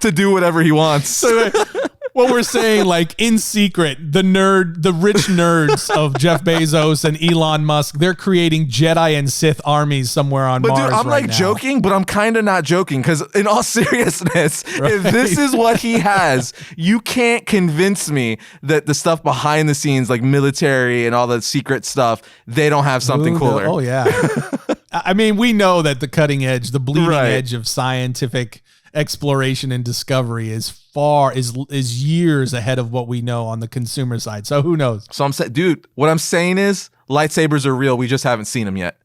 to do whatever he wants. So, what we're saying, like in secret, the rich nerds of Jeff Bezos and Elon Musk, they're creating Jedi and Sith armies somewhere on Mars. But dude, I'm right like now. joking, but I'm kind of not joking because in all seriousness, if this is what he has, you can't convince me that the stuff behind the scenes, like military and all the secret stuff, they don't have something cooler. Oh yeah. I mean, we know that the cutting edge, the bleeding edge of scientific exploration and discovery is years ahead of what we know on the consumer side. So who knows? So I'm saying, dude, what I'm saying is lightsabers are real. We just haven't seen them yet.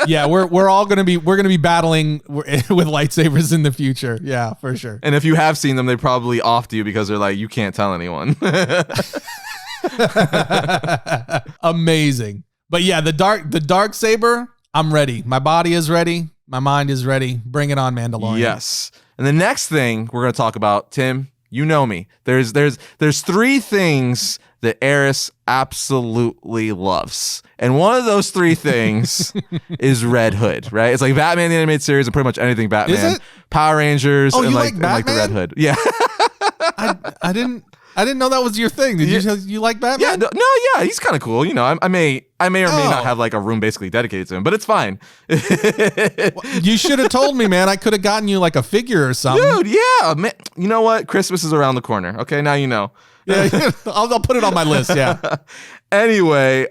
Yeah, we're all gonna be battling with lightsabers in the future. Yeah, for sure. And if you have seen them, they probably offed you because they're like, you can't tell anyone. Amazing. But yeah, the dark saber, I'm ready. My body is ready. My mind is ready. Bring it on, Mandalorian. Yes. And the next thing we're going to talk about, Tim, you know me. There's three things that Arris absolutely loves. And one of those three things is Red Hood, right? It's like Batman the Animated Series and pretty much anything Batman. Is it? Power Rangers and you like Batman? the Red Hood. Yeah. I didn't know that was your thing. Did you like Batman? Yeah, yeah, he's kind of cool. You know, I may or may not have like a room basically dedicated to him, but it's fine. You should have told me, man. I could have gotten you like a figure or something. Dude, yeah. Man, you know what? Christmas is around the corner. Okay, now you know. Yeah, I'll put it on my list. Yeah. Anyway,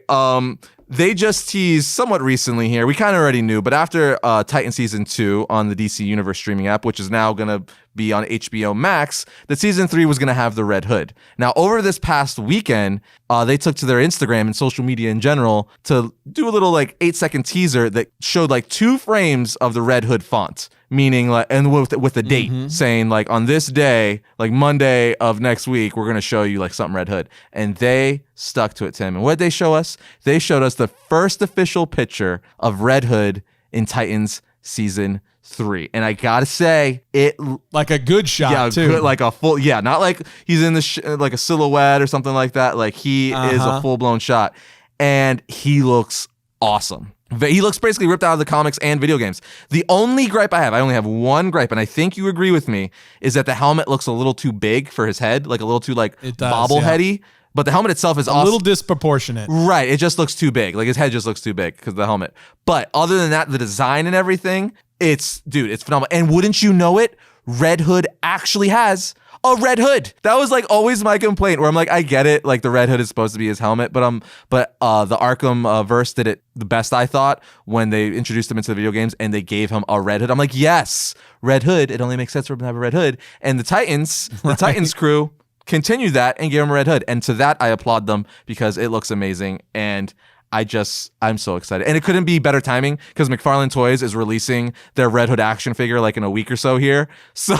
they just teased somewhat recently here. We kind of already knew, but after Titan Season 2 on the DC Universe streaming app, which is now going to be on HBO Max, that Season 3 was going to have the Red Hood. Now, over this past weekend, they took to their Instagram and social media in general to do a little like 8-second teaser that showed like 2 frames of the Red Hood font. Meaning, like, and with the date saying, like, on this day, like Monday of next week, we're gonna show you like something Red Hood, and they stuck to it, Tim. And what did they show us? They showed us the first official picture of Red Hood in Titans Season 3, and I gotta say, it like a good shot, too. Good, like a full, not like he's in the like a silhouette or something like that. Like he is a full blown shot, and he looks awesome. He looks basically ripped out of the comics and video games. The only gripe I only have one gripe, and I think you agree with me, is that the helmet looks a little too big for his head, like a little too like bobbleheady. Yeah. But the helmet itself is a little disproportionate. Right. It just looks too big. Like his head just looks too big because of the helmet. But other than that, the design and everything, it's phenomenal. And wouldn't you know it, Red Hood actually has a Red Hood. That was like always my complaint, where I'm like, I get it, like the Red Hood is supposed to be his helmet, but the Arkham verse did it the best, I thought, when they introduced him into the video games and they gave him a Red Hood. I'm like, yes, Red Hood. It only makes sense for him to have a Red Hood. And the Titans crew continued that and gave him a Red Hood. And to that, I applaud them because it looks amazing. And I'm so excited. And it couldn't be better timing because McFarlane Toys is releasing their Red Hood action figure like in a week or so here. So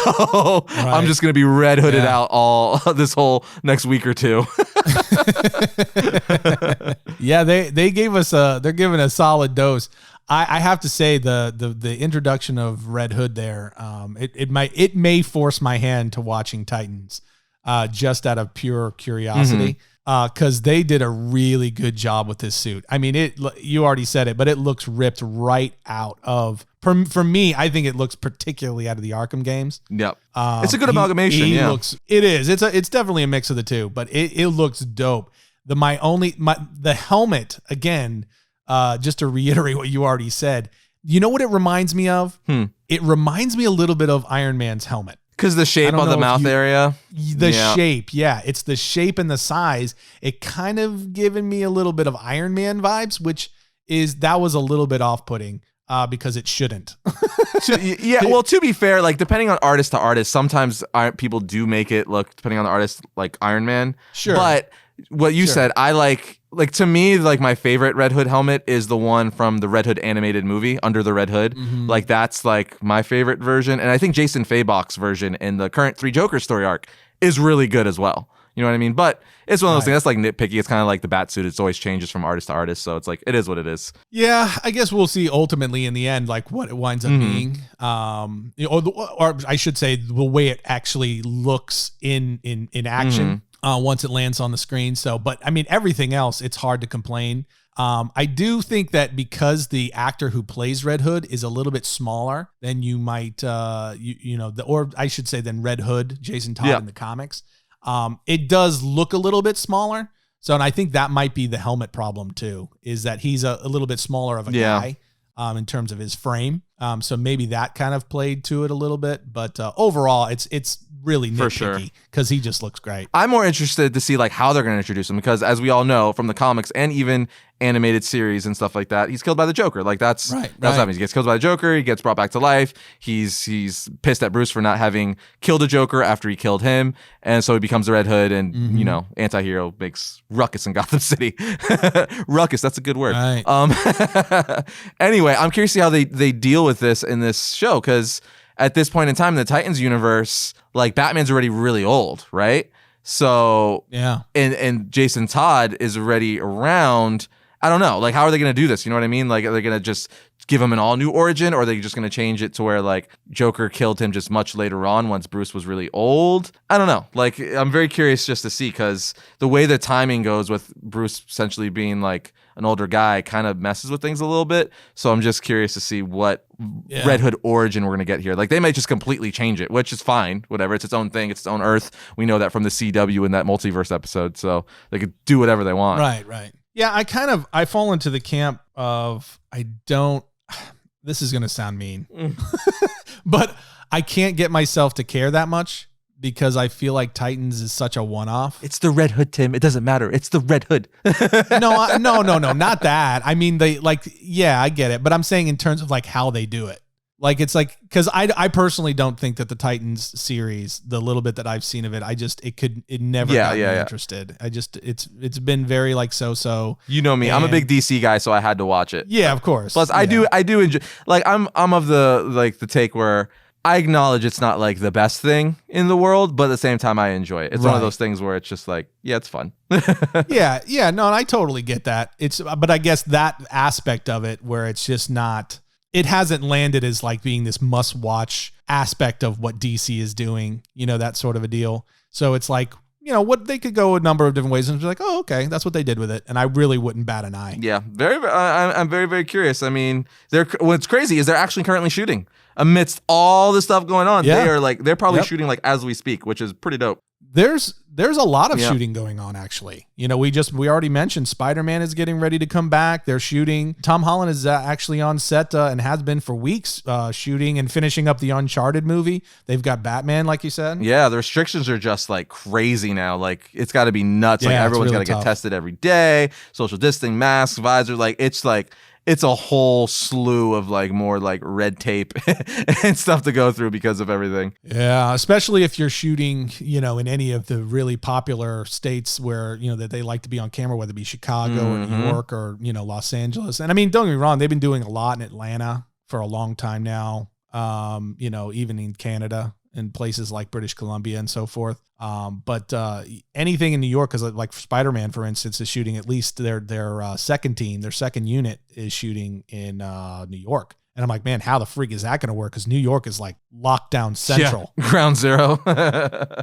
I'm just going to be Red Hooded out all this whole next week or two. Yeah, they gave us they're giving a solid dose. I have to say the introduction of Red Hood there, it may force my hand to watching Titans just out of pure curiosity. Because they did a really good job with this suit. I mean, you already said it, but it looks ripped right out of. For me, I think it looks particularly out of the Arkham games. Yep, it's a good amalgamation. It is. It's definitely a mix of the two, but it looks dope. The helmet again. Just to reiterate what you already said, you know what it reminds me of? It reminds me a little bit of Iron Man's helmet. Because the shape of the mouth area? The shape, yeah. It's the shape and the size. It kind of given me a little bit of Iron Man vibes, that was a little bit off-putting because it shouldn't. Yeah, well, to be fair, like depending on artist to artist, sometimes people do make it look, depending on the artist, like Iron Man. Sure. But what you said, I like to me, like my favorite Red Hood helmet is the one from the Red Hood animated movie, Under the Red Hood. Like that's like my favorite version. And I think Jason Fabok's version in the current Three Jokers story arc is really good as well. You know what I mean? But it's one of those things that's like nitpicky. It's kind of like the bat suit. It's always changes from artist to artist. So it's like, it is what it is. Yeah, I guess we'll see ultimately in the end, like what it winds up being. Or I should say the way it actually looks in action once it lands on the screen. So, but I mean, everything else, it's hard to complain. I do think that because the actor who plays Red Hood is a little bit smaller than you might, or I should say than Red Hood, Jason Todd in the comics. It does look a little bit smaller. So, and I think that might be the helmet problem too, is that he's a little bit smaller of a guy in terms of his frame. So maybe that kind of played to it a little bit, but overall it's really nitpicky because he just looks great. I'm more interested to see like how they're going to introduce him because as we all know from the comics and even animated series and stuff like that, he's killed by the Joker. Like that's what happens. He gets killed by the Joker. He gets brought back to life. He's pissed at Bruce for not having killed a Joker after he killed him, and so he becomes the Red Hood and anti-hero makes ruckus in Gotham City. Ruckus, that's a good word. Right. Anyway, I'm curious to see how they deal with this in this show because at this point in time in the Titans universe, like Batman's already really old, right? So and Jason Todd is already around. I don't know. Like, how are they going to do this? You know what I mean? Like, are they going to just give him an all new origin, or are they just going to change it to where like Joker killed him just much later on once Bruce was really old? I don't know. Like, I'm very curious just to see because the way the timing goes with Bruce essentially being like an older guy kind of messes with things a little bit. So I'm just curious to see what Red Hood origin we're going to get here. Like, they might just completely change it, which is fine. Whatever. It's its own thing. It's its own Earth. We know that from the CW in that multiverse episode. So they could do whatever they want. Right. Yeah, I fall into the camp of this is going to sound mean, but I can't get myself to care that much because I feel like Titans is such a one-off. It's the Red Hood, Tim. It doesn't matter. It's the Red Hood. No, not that. I mean, I get it, but I'm saying in terms of like how they do it. Like, it's like, because I personally don't think that the Titans series, the little bit that I've seen of it, it never got me interested. It's been very like so. You know me, I'm a big DC guy, so I had to watch it. Yeah, of course. Plus, I do enjoy. Like, I'm of the take where I acknowledge it's not like the best thing in the world, but at the same time, I enjoy it. It's one of those things where it's just like, yeah, it's fun. yeah, no, and I totally get that. But I guess that aspect of it where it's just not. It hasn't landed as like being this must-watch aspect of what DC is doing, that sort of a deal. So it's like, what they could go a number of different ways and be like, oh, okay, that's what they did with it. And I really wouldn't bat an eye. Yeah, I'm very, very curious. I mean, what's crazy is they're actually currently shooting amidst all the stuff going on. Yeah. They're probably shooting like as we speak, which is pretty dope. There's a lot of shooting going on, actually. We already mentioned Spider-Man is getting ready to come back. They're shooting. Tom Holland is actually on set and has been for weeks shooting and finishing up the Uncharted movie. They've got Batman, like you said. Yeah, the restrictions are just like crazy now. Like, it's got to be nuts. Like, everyone's got to get tested every day. Social distancing, masks, visors. Like, it's a whole slew of like more like red tape and stuff to go through because of everything. Yeah, especially if you're shooting, in any of the really popular states where, that they like to be on camera, whether it be Chicago or New York or, Los Angeles. And I mean, don't get me wrong, they've been doing a lot in Atlanta for a long time now. Even in Canada and places like British Columbia and so forth. But anything in New York, because like Spider-Man, for instance, is shooting at least their second team, their second unit is shooting in New York. And I'm like, man, how the freak is that going to work? Because New York is like lockdown central. Yeah, ground zero.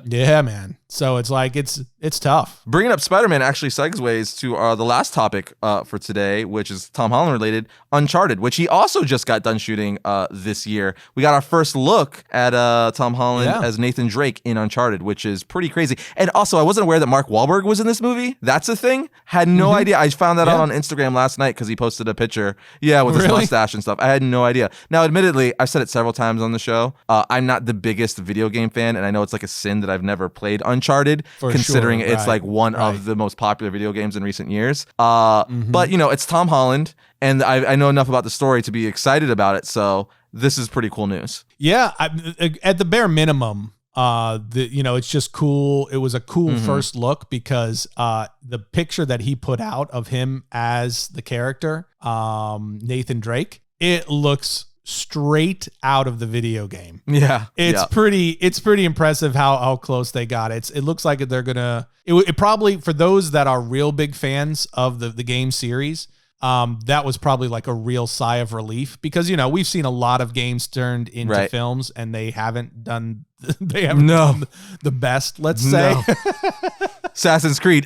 Yeah, man. So it's like, it's tough. Bringing up Spider-Man actually segues to the last topic for today, which is Tom Holland related, Uncharted, which he also just got done shooting this year. We got our first look at Tom Holland as Nathan Drake in Uncharted, which is pretty crazy. And also, I wasn't aware that Mark Wahlberg was in this movie. That's a thing. Had no idea. I found that out on Instagram last night because he posted a picture. Yeah, with his mustache and stuff. I had no idea. Now, admittedly, I've said it several times on the show. I'm not the biggest video game fan, and I know it's like a sin that I've never played Uncharted, considering it's like one of the most popular video games in recent years. But, it's Tom Holland, and I know enough about the story to be excited about it. So this is pretty cool news. Yeah, at the bare minimum, it's just cool. It was a cool first look because the picture that he put out of him as the character, Nathan Drake, it looks straight out of the video game. Yeah. It's pretty impressive how close they got. It looks like they're gonna it probably, for those that are real big fans of the game series, that was probably like a real sigh of relief because we've seen a lot of games turned into films and they haven't done done the best, let's say. Assassin's Creed.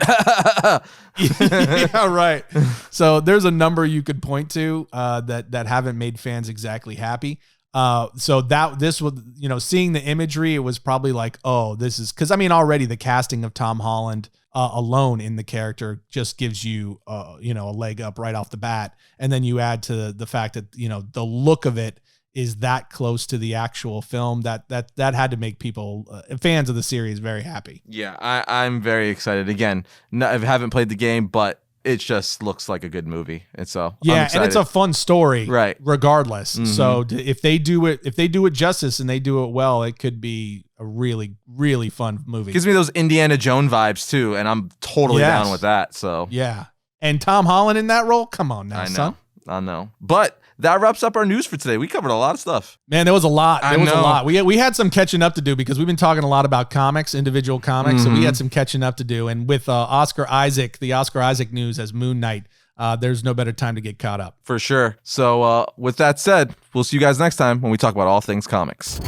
Yeah, right. So there's a number you could point to that haven't made fans exactly happy. So this was, seeing the imagery, it was probably like, oh, this is, because I mean, already the casting of Tom Holland alone in the character just gives you, a leg up right off the bat. And then you add to the fact that, the look of it is that close to the actual film that had to make people, fans of the series, very happy. Yeah, I'm very excited. Again, I haven't played the game, but it just looks like a good movie. And so and it's a fun story, right? Regardless. So if they do it justice and they do it well, it could be a really, really fun movie. Gives me those Indiana Jones vibes too, and I'm totally down with that. So yeah, and Tom Holland in that role. Come on now, son. I know, but that wraps up our news for today. We covered a lot of stuff. Man, there was a lot. A lot. We had some catching up to do because we've been talking a lot about comics, individual comics. So we had some catching up to do. And with Oscar Isaac, the Oscar Isaac news as Moon Knight, there's no better time to get caught up. For sure. So with that said, we'll see you guys next time when we talk about all things comics.